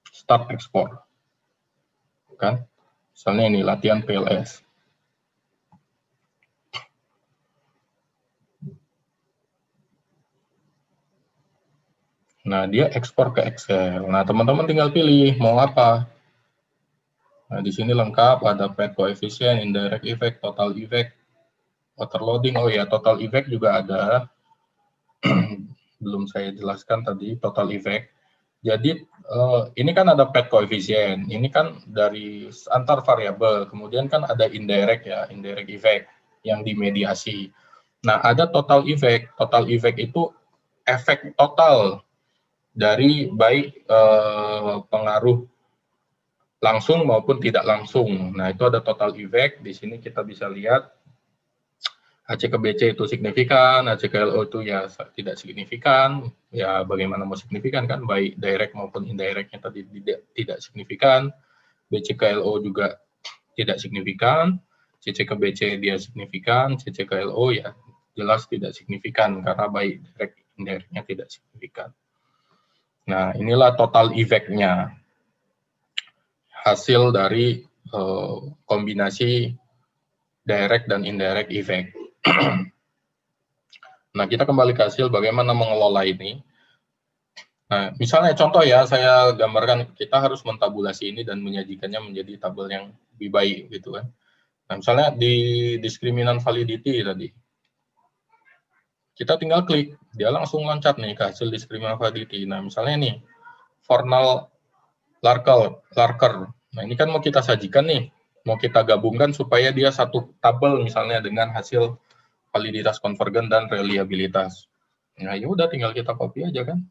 Start ekspor. Kan? Misalnya ini latihan PLS. Nah, dia ekspor ke Excel. Nah, teman-teman tinggal pilih mau apa. Nah, di sini lengkap, ada path coefficient, indirect effect, total effect, overloading. Oh ya, total effect juga ada. Belum saya jelaskan tadi, total effect. Jadi, ini kan ada path coefficient. Ini kan dari antar variabel. Kemudian kan ada indirect ya, indirect effect yang dimediasi. Nah, ada total effect. Total effect itu efek total dari baik pengaruh langsung maupun tidak langsung. Nah, itu ada total effect. Di sini kita bisa lihat HC ke BC itu signifikan, HC ke LO itu ya tidak signifikan. Ya, bagaimana mau signifikan kan, baik direct maupun indirect-nya tadi tidak signifikan. BC ke LO juga tidak signifikan. CC ke BC dia signifikan, CC ke LO ya jelas tidak signifikan karena baik direct indirect-nya tidak signifikan. Nah, inilah total effect-nya. Hasil dari kombinasi direct dan indirect effect. Nah, kita kembali ke hasil bagaimana mengelola ini. Nah, misalnya contoh ya, saya gambarkan kita harus mentabulasi ini dan menyajikannya menjadi tabel yang lebih baik gitu kan. Nah, misalnya di diskriminan validity tadi. Kita tinggal klik, dia langsung loncat nih ke hasil diskriminan validity. Nah, misalnya nih, Fornal Larker. Nah, ini kan mau kita sajikan nih, mau kita gabungkan supaya dia satu tabel misalnya dengan hasil validitas konvergen dan reliabilitas. Nah, ya udah tinggal kita copy aja kan.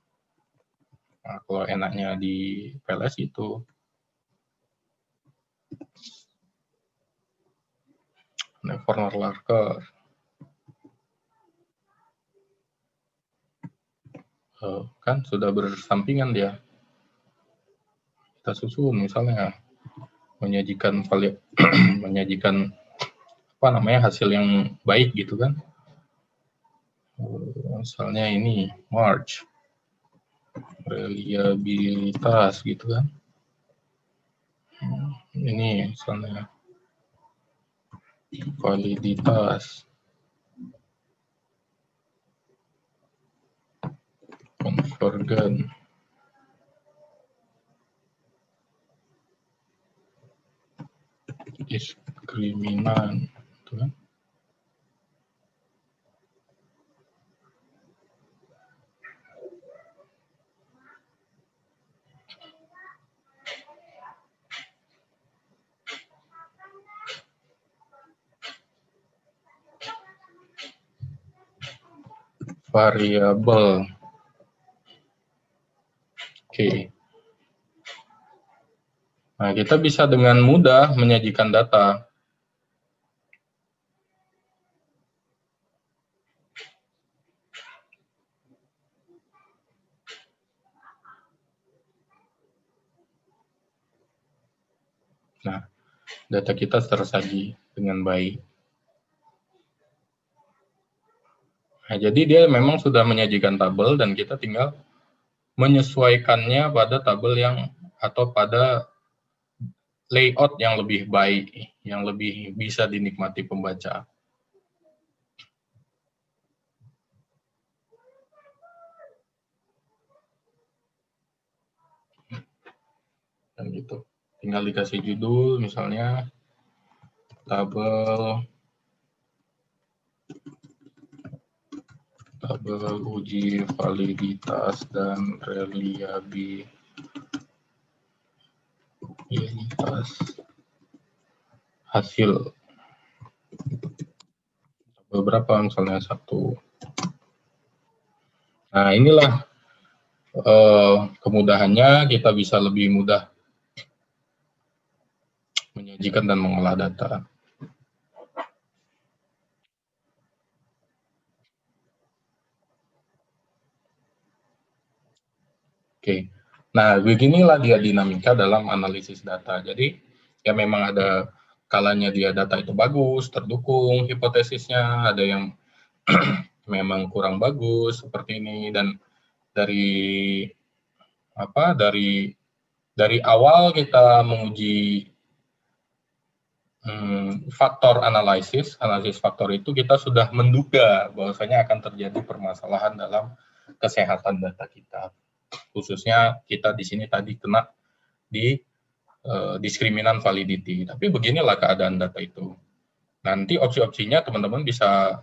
Nah, kalau enaknya di PLS itu. Nah, Fornal Larker. Kan sudah bersampingan dia. Kita susun misalnya menyajikan menyajikan apa namanya hasil yang baik gitu kan. Misalnya ini March reliabilitas gitu kan. Ini misalnya validitas konvergen. Diskriminan gitu kan. variabel. Oke. Nah, kita bisa dengan mudah menyajikan data. Nah, data kita tersaji dengan baik. Nah, jadi dia memang sudah menyajikan tabel dan kita tinggal menyesuaikannya pada tabel yang atau pada layout yang lebih baik, yang lebih bisa dinikmati pembaca. Dan gitu. Tinggal dikasih judul, misalnya tabel uji validitas dan reliabilitas hasil. Beberapa misalnya 1. Nah, inilah kemudahannya, kita bisa lebih mudah menyajikan dan mengolah data. Oke. Nah, beginilah dia dinamika dalam analisis data. Jadi, ya memang ada kalanya dia data itu bagus, terdukung hipotesisnya, ada yang memang kurang bagus seperti ini, dan dari awal kita menguji faktor analisis faktor itu, kita sudah menduga bahwasanya akan terjadi permasalahan dalam kesehatan data kita. Khususnya kita di sini tadi kena di diskriminan validity. Tapi beginilah keadaan data itu. Nanti opsi-opsinya teman-teman bisa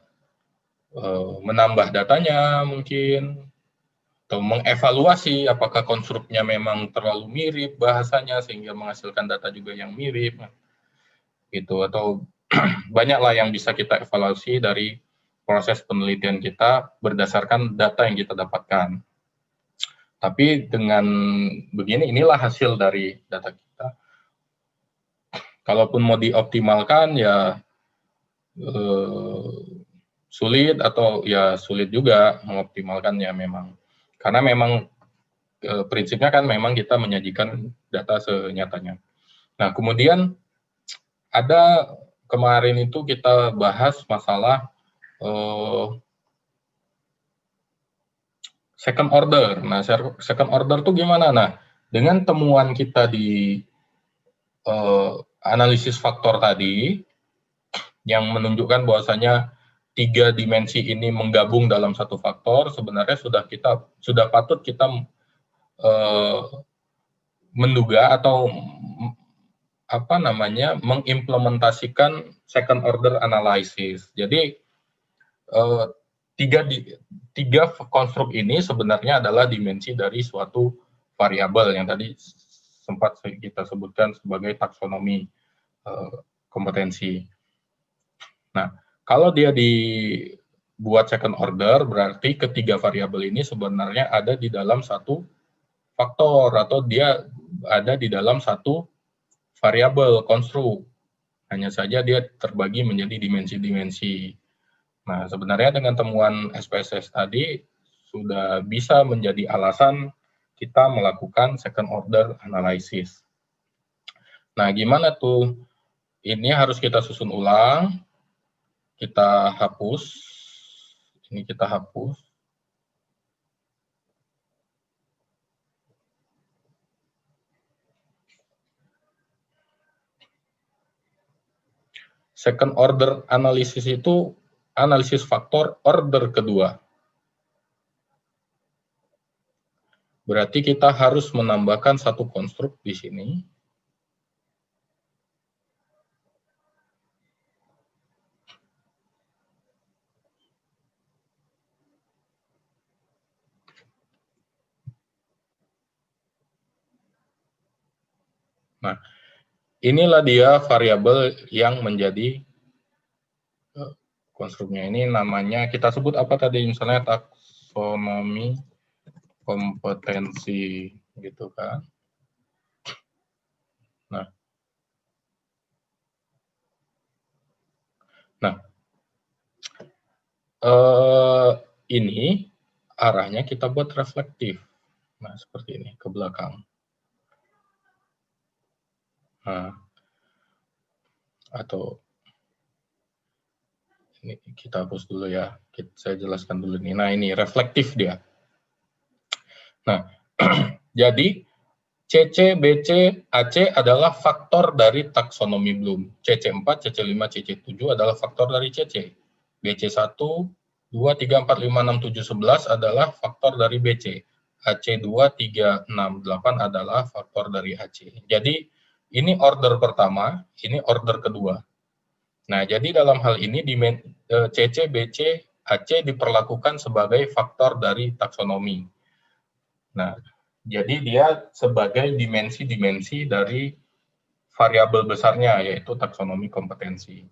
menambah datanya mungkin, atau mengevaluasi apakah konstruknya memang terlalu mirip bahasanya sehingga menghasilkan data juga yang mirip, gitu. Atau banyaklah yang bisa kita evaluasi dari proses penelitian kita berdasarkan data yang kita dapatkan. Tapi dengan begini, inilah hasil dari data kita. Kalaupun mau dioptimalkan, ya sulit, atau ya sulit juga mengoptimalkannya memang. Karena memang prinsipnya kan memang kita menyajikan data senyatanya. Nah, kemudian ada kemarin itu kita bahas masalah second order. Nah, second order itu gimana? Nah, dengan temuan kita di analisis faktor tadi, yang menunjukkan bahwasanya 3 dimensi ini menggabung dalam satu faktor, sebenarnya sudah patut kita menduga atau mengimplementasikan second order analysis. Jadi tiga konstruk ini sebenarnya adalah dimensi dari suatu variabel yang tadi sempat kita sebutkan sebagai taksonomi kompetensi. Nah, kalau dia dibuat second order, berarti ketiga variabel ini sebenarnya ada di dalam satu faktor, atau dia ada di dalam satu variabel konstruk. Hanya saja dia terbagi menjadi dimensi-dimensi. Nah, sebenarnya dengan temuan SPSS tadi sudah bisa menjadi alasan kita melakukan second order analysis. Nah, gimana tuh? Ini harus kita susun ulang. Kita hapus. Ini kita hapus. Second order analysis itu analisis faktor order kedua. Berarti kita harus menambahkan satu konstruk di sini. Nah, inilah dia variabel yang menjadi konstruknya. Ini namanya kita sebut apa tadi, misalnya taksonomi kompetensi, gitu kan. Nah, ini arahnya kita buat reflektif. Nah, seperti ini, ke belakang. Nah, atau ini kita hapus dulu ya. Saya jelaskan dulu nih. Nah, ini reflektif dia. Nah, jadi CC, BC, AC adalah faktor dari taksonomi Bloom. CC4, CC5, CC7 adalah faktor dari CC. BC1, 2, 3, 4, 5, 6, 7, 11 adalah faktor dari BC. AC2, 3, 6, 8 adalah faktor dari AC. Jadi, ini order pertama, ini order kedua. Nah, jadi dalam hal ini CC, BC, AC diperlakukan sebagai faktor dari taksonomi. Nah, jadi dia sebagai dimensi-dimensi dari variabel besarnya, yaitu taksonomi kompetensi.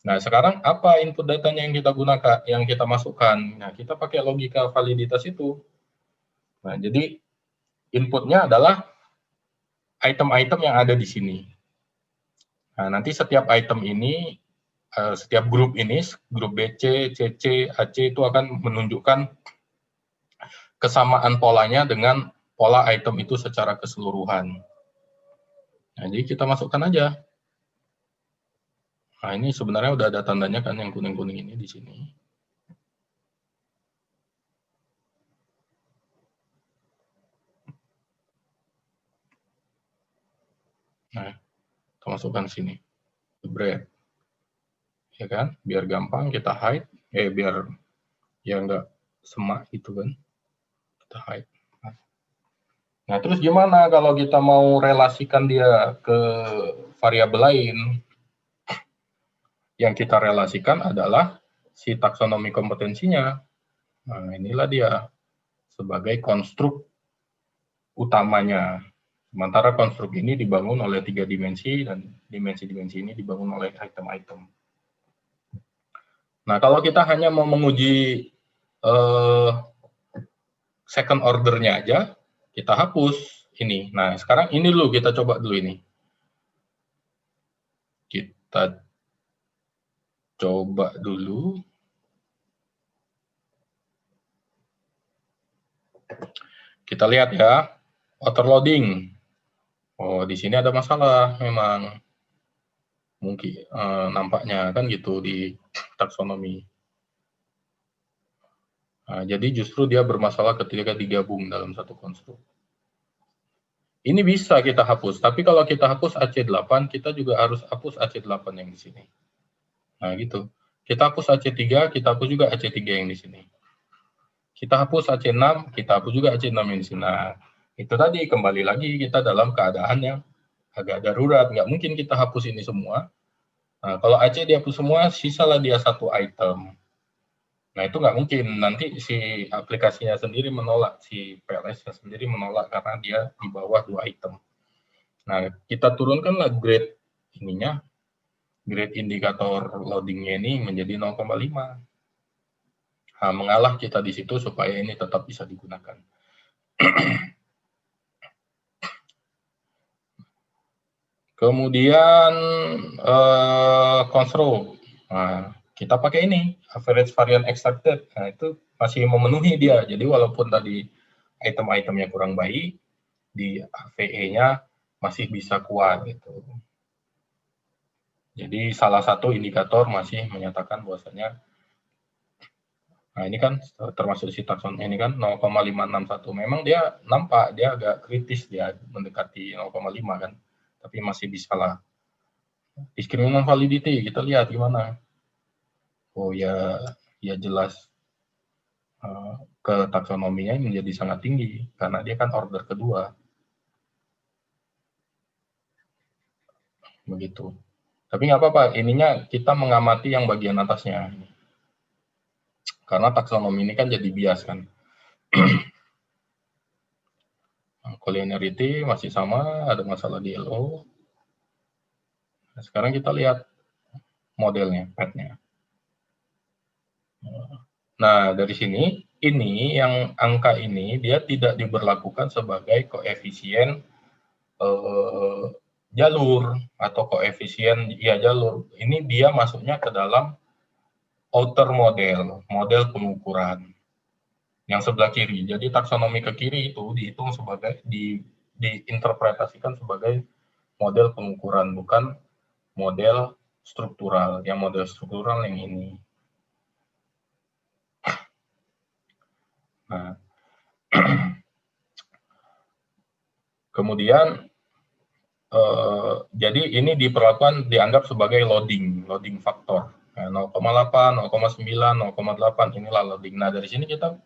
Nah, sekarang apa input datanya yang kita gunakan, yang kita masukkan? Nah, kita pakai logika validitas itu. Nah, jadi inputnya adalah item-item yang ada di sini. Nah, nanti setiap item ini, setiap grup ini, grup BC, CC, AC itu akan menunjukkan kesamaan polanya dengan pola item itu secara keseluruhan. Nah, jadi kita masukkan aja. Nah, ini sebenarnya udah ada tandanya kan yang kuning-kuning ini di sini. Nah, kita masukkan sini. Jebret. Ya kan? Biar gampang kita hide. Biar ya nggak semak gitu kan. Kita hide. Nah, terus gimana kalau kita mau relasikan dia ke variabel lain? Yang kita relasikan adalah si taksonomi kompetensinya. Nah, inilah dia sebagai konstruk utamanya. Sementara konstruk ini dibangun oleh 3 dimensi dan dimensi-dimensi ini dibangun oleh item-item. Nah, kalau kita hanya mau menguji second order-nya aja, kita hapus ini. Nah, sekarang ini dulu kita coba dulu ini. Kita coba dulu. Kita lihat ya, overloading. Oh, di sini ada masalah memang. Mungkin nampaknya kan gitu di taksonomi. Nah, jadi justru dia bermasalah ketika digabung dalam satu konstruk. Ini bisa kita hapus, tapi kalau kita hapus AC8, kita juga harus hapus AC8 yang di sini. Nah, gitu. Kita hapus AC3, kita hapus juga AC3 yang di sini. Kita hapus AC6, kita hapus juga AC6 yang di sini. Nah, itu tadi kembali lagi kita dalam keadaan yang agak darurat. Nggak mungkin kita hapus ini semua. Nah, kalau AC dihapus semua, sisalah dia satu item. Nah, itu nggak mungkin. Nanti si aplikasinya sendiri menolak, si PLS-nya sendiri menolak karena dia di bawah 2 item. Nah, kita turunkanlah grade ininya, grade indikator loadingnya ini menjadi 0,5. Nah, mengalah kita di situ supaya ini tetap bisa digunakan. Kemudian construct. Nah, kita pakai ini, average variance extracted. Nah, itu masih memenuhi dia. Jadi walaupun tadi item-itemnya kurang baik, di AVE-nya masih bisa kuat gitu. Jadi salah satu indikator masih menyatakan bahwasanya, nah ini kan termasuk si takson ini kan 0,561. Memang dia nampak dia agak kritis, dia mendekati 0,5 kan, tapi masih bisa lah. Discriminant validity kita lihat gimana. Oh ya, ya jelas ke taksonominya menjadi sangat tinggi karena dia kan order kedua. Begitu. Tapi nggak apa-apa, ininya kita mengamati yang bagian atasnya. Karena taksonomi ini kan jadi bias kan. Collinearity masih sama, ada masalah di LO. Nah, sekarang kita lihat modelnya, path-nya. Nah, dari sini ini yang angka ini dia tidak diberlakukan sebagai koefisien jalur atau koefisien jalur. Ini dia masuknya ke dalam outer model pengukuran yang sebelah kiri. Jadi taksonomi ke kiri itu dihitung sebagai diinterpretasikan sebagai model pengukuran, bukan model struktural. Yang model struktural yang ini. Nah, kemudian jadi ini dianggap sebagai loading faktor. Nah, 0,8, 0,9, 0,8 inilah loading. Nah, dari sini kita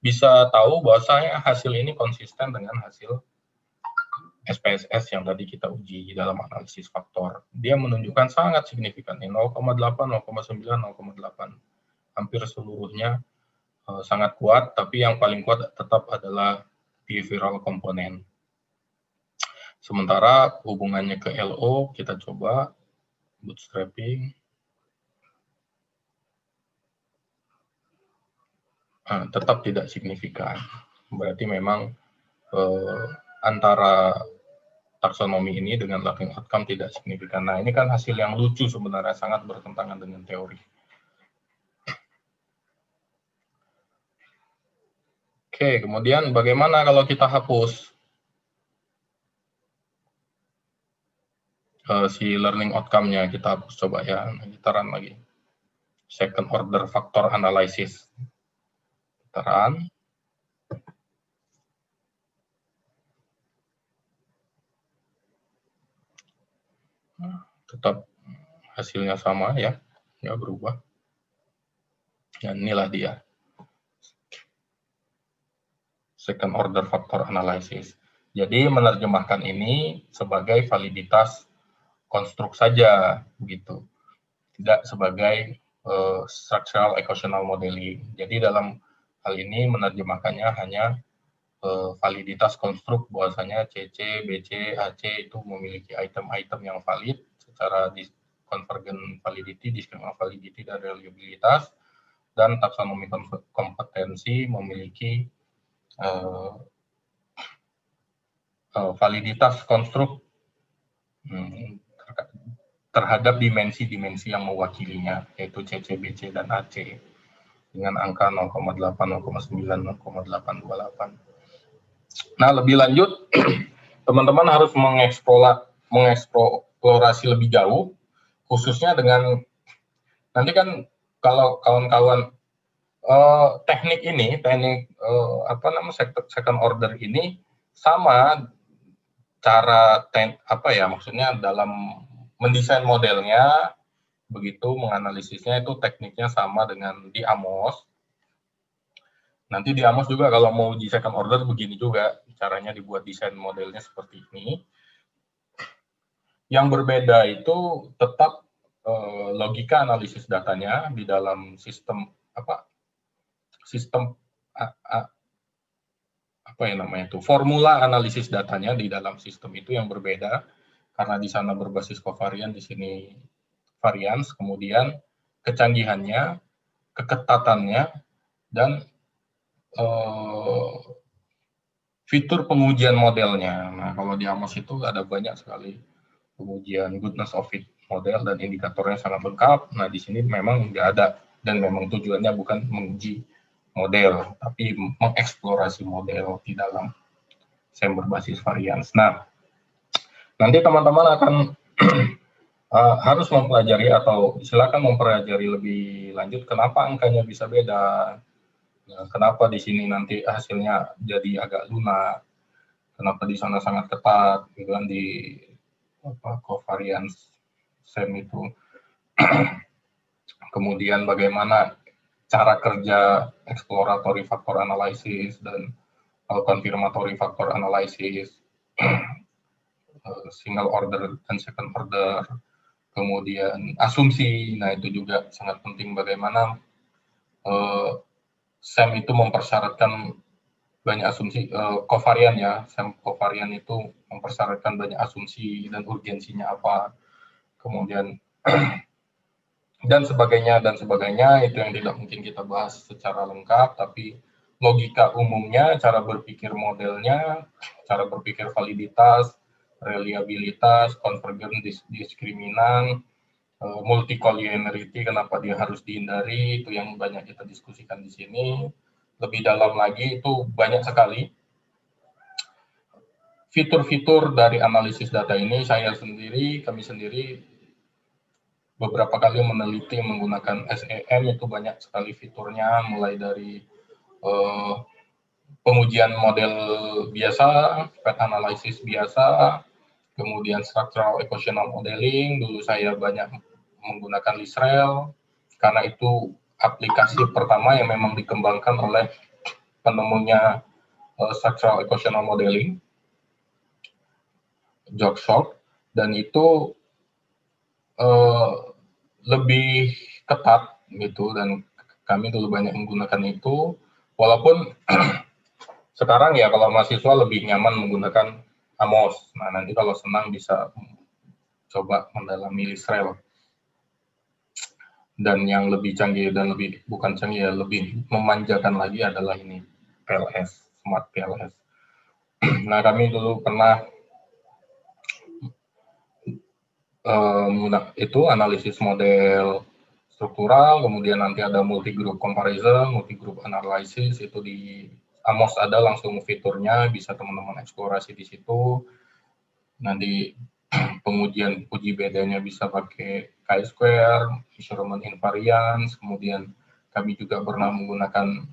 bisa tahu bahwasanya hasil ini konsisten dengan hasil SPSS yang tadi kita uji dalam analisis faktor. Dia menunjukkan sangat signifikan, 0,8, 0,9, 0,8. Hampir seluruhnya sangat kuat, tapi yang paling kuat tetap adalah behavioral komponen. Sementara hubungannya ke LO, kita coba bootstrapping. Tetap tidak signifikan. Berarti memang antara taksonomi ini dengan learning outcome tidak signifikan. Nah, ini kan hasil yang lucu sebenarnya, sangat bertentangan dengan teori. Oke, kemudian bagaimana kalau kita hapus si learning outcome-nya? Kita hapus coba ya, kita run lagi. Second order factor analysis. Kita run. Tetap hasilnya sama ya, nggak berubah. Dan inilah dia. Second order factor analysis. Jadi menerjemahkan ini sebagai validitas konstruk saja, begitu. Tidak sebagai structural equational modeling. Jadi dalam hal ini menerjemahkannya hanya validitas konstruk, bahwasanya CC, BC, AC itu memiliki item-item yang valid secara convergent validity, discriminant validity, dan reliabilitas, dan taksonomi kompetensi memiliki validitas konstruk terhadap dimensi-dimensi yang mewakilinya, yaitu CC, BC, dan AC, dengan angka 0,8, 0,9, 0,828. Nah, lebih lanjut, teman-teman harus mengeksplorasi lebih jauh, khususnya dengan, nanti kan kalau kawan-kawan teknik second order ini sama cara maksudnya dalam mendesain modelnya, begitu menganalisisnya itu tekniknya sama dengan di AMOS. Nanti di AMOS juga kalau mau uji second order begini juga caranya, dibuat desain modelnya seperti ini. Yang berbeda itu tetap logika analisis datanya di dalam sistem formula analisis datanya di dalam sistem itu yang berbeda, karena di sana berbasis covariant, di sini variance, kemudian kecanggihannya, keketatannya, dan fitur pengujian modelnya. Nah, kalau di AMOS itu ada banyak sekali pengujian goodness of fit model dan indikatornya sangat lengkap. Nah, di sini memang nggak ada, dan memang tujuannya bukan menguji model, tapi mengeksplorasi model di dalam SEM berbasis variance. Nah, nanti teman-teman akan harus mempelajari atau silakan mempelajari lebih lanjut kenapa angkanya bisa beda. Nah, kenapa di sini nanti hasilnya jadi agak lunak, kenapa di sana sangat ketat, gitu kan, di covariance SEM itu. Kemudian bagaimana cara kerja exploratory factor analysis dan confirmatory factor analysis, single order dan second order, kemudian asumsi. Nah, itu juga sangat penting, bagaimana SEM itu mempersyaratkan banyak asumsi, covariant ya, SEM covariant itu mempersyaratkan banyak asumsi dan urgensinya apa. Kemudian dan sebagainya itu yang tidak mungkin kita bahas secara lengkap, tapi logika umumnya, cara berpikir modelnya, cara berpikir validitas, reliabilitas, convergence diskriminan, multicollinearity, kenapa dia harus dihindari, itu yang banyak kita diskusikan di sini. Lebih dalam lagi itu banyak sekali fitur-fitur dari analisis data ini. Kami sendiri beberapa kali meneliti menggunakan SEM, itu banyak sekali fiturnya, mulai dari pengujian model biasa, path analysis biasa, kemudian structural equational modeling. Dulu saya banyak menggunakan LISREL, karena itu aplikasi pertama yang memang dikembangkan oleh penemunya structural equational modeling, George Short, dan itu lebih ketat gitu, dan kami dulu banyak menggunakan itu, walaupun sekarang ya kalau mahasiswa lebih nyaman menggunakan Amos. Nah, nanti kalau senang bisa coba mendalami LISREL. Dan yang lebih canggih dan bukan canggih ya, lebih memanjakan lagi adalah ini, PLS, Smart PLS. Nah, kami dulu pernah itu analisis model struktural, kemudian nanti ada multi-group comparison, multi-group analysis, itu di Amos ada langsung fiturnya, bisa teman-teman eksplorasi di situ. Nanti pengujian uji bedanya bisa pakai chi-square, measurement invariance, kemudian kami juga pernah menggunakan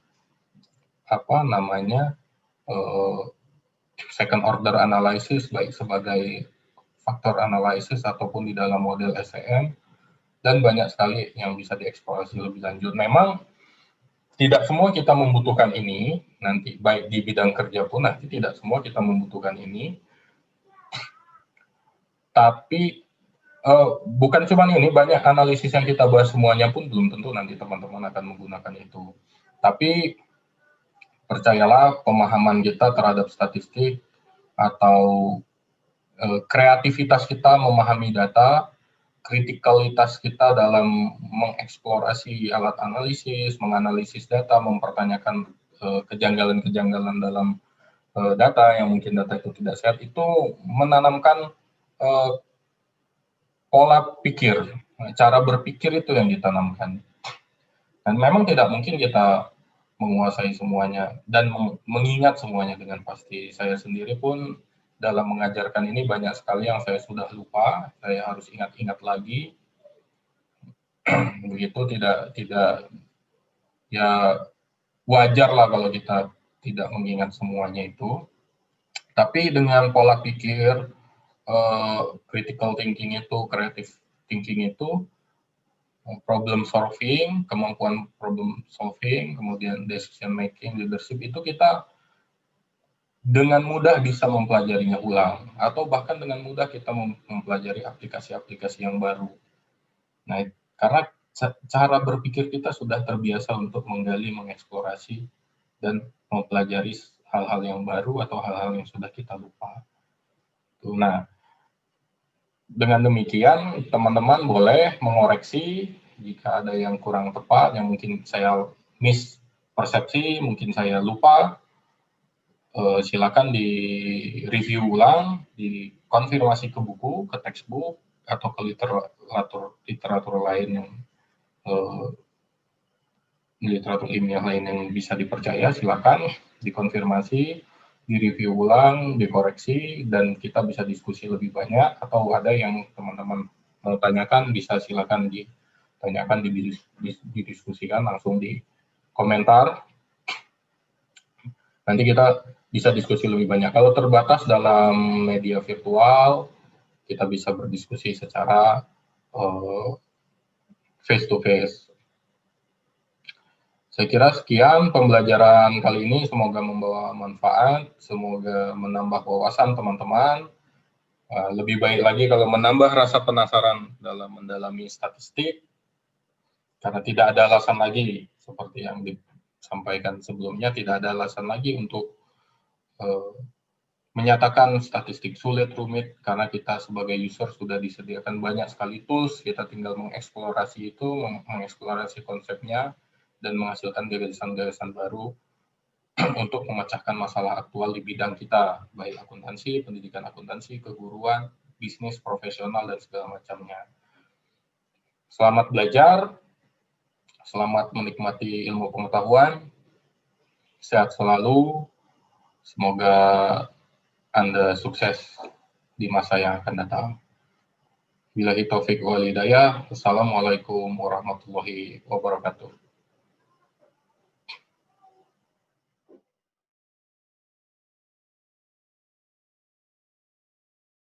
second order analysis, baik sebagai faktor analisis ataupun di dalam model SEM, dan banyak sekali yang bisa dieksplorasi lebih lanjut. Memang tidak semua kita membutuhkan ini, nanti baik di bidang kerja pun nanti tidak semua kita membutuhkan ini, tapi bukan cuma ini, banyak analisis yang kita bahas semuanya pun belum tentu nanti teman-teman akan menggunakan itu. Tapi percayalah, pemahaman kita terhadap statistik atau kreativitas kita memahami data, kritikalitas kita dalam mengeksplorasi alat analisis, menganalisis data, mempertanyakan kejanggalan-kejanggalan dalam data yang mungkin data itu tidak sehat, itu menanamkan pola pikir, cara berpikir itu yang ditanamkan. Dan memang tidak mungkin kita menguasai semuanya dan mengingat semuanya dengan pasti. Saya sendiri pun dalam mengajarkan ini banyak sekali yang saya sudah lupa, saya harus ingat-ingat lagi. Begitu tidak ya, wajar lah kalau kita tidak mengingat semuanya itu. Tapi dengan pola pikir, critical thinking itu, creative thinking itu, problem solving, kemampuan problem solving, kemudian decision making, leadership, itu kita dengan mudah bisa mempelajarinya ulang, atau bahkan dengan mudah kita mempelajari aplikasi-aplikasi yang baru. Nah, karena cara berpikir kita sudah terbiasa untuk menggali, mengeksplorasi, dan mempelajari hal-hal yang baru atau hal-hal yang sudah kita lupa. Nah, dengan demikian teman-teman boleh mengoreksi jika ada yang kurang tepat, yang mungkin saya mispersepsi, mungkin saya lupa. Silakan di review ulang, dikonfirmasi ke buku, ke textbook, atau ke literatur lain yang literatur ilmiah lain yang bisa dipercaya. Silakan dikonfirmasi, direview ulang, dikoreksi, dan kita bisa diskusi lebih banyak. Atau ada yang teman-teman mau tanyakan, bisa silakan ditanyakan, didiskusikan langsung di komentar. Nanti kita bisa diskusi lebih banyak. Kalau terbatas dalam media virtual, kita bisa berdiskusi secara face to face. Saya kira sekian pembelajaran kali ini, semoga membawa manfaat, semoga menambah wawasan teman-teman. Lebih baik lagi kalau menambah rasa penasaran dalam mendalami statistik, karena tidak ada alasan lagi, seperti yang disampaikan sebelumnya, tidak ada alasan lagi untuk menyatakan statistik sulit, rumit, karena kita sebagai user sudah disediakan banyak sekali tools, kita tinggal mengeksplorasi itu, mengeksplorasi konsepnya, dan menghasilkan gagasan-gagasan baru untuk memecahkan masalah aktual di bidang kita, baik akuntansi, pendidikan akuntansi, keguruan, bisnis, profesional, dan segala macamnya. Selamat belajar, selamat menikmati ilmu pengetahuan, sehat selalu, semoga Anda sukses di masa yang akan datang. Billahi taufiq wal hidayah. Wassalamualaikum warahmatullahi wabarakatuh.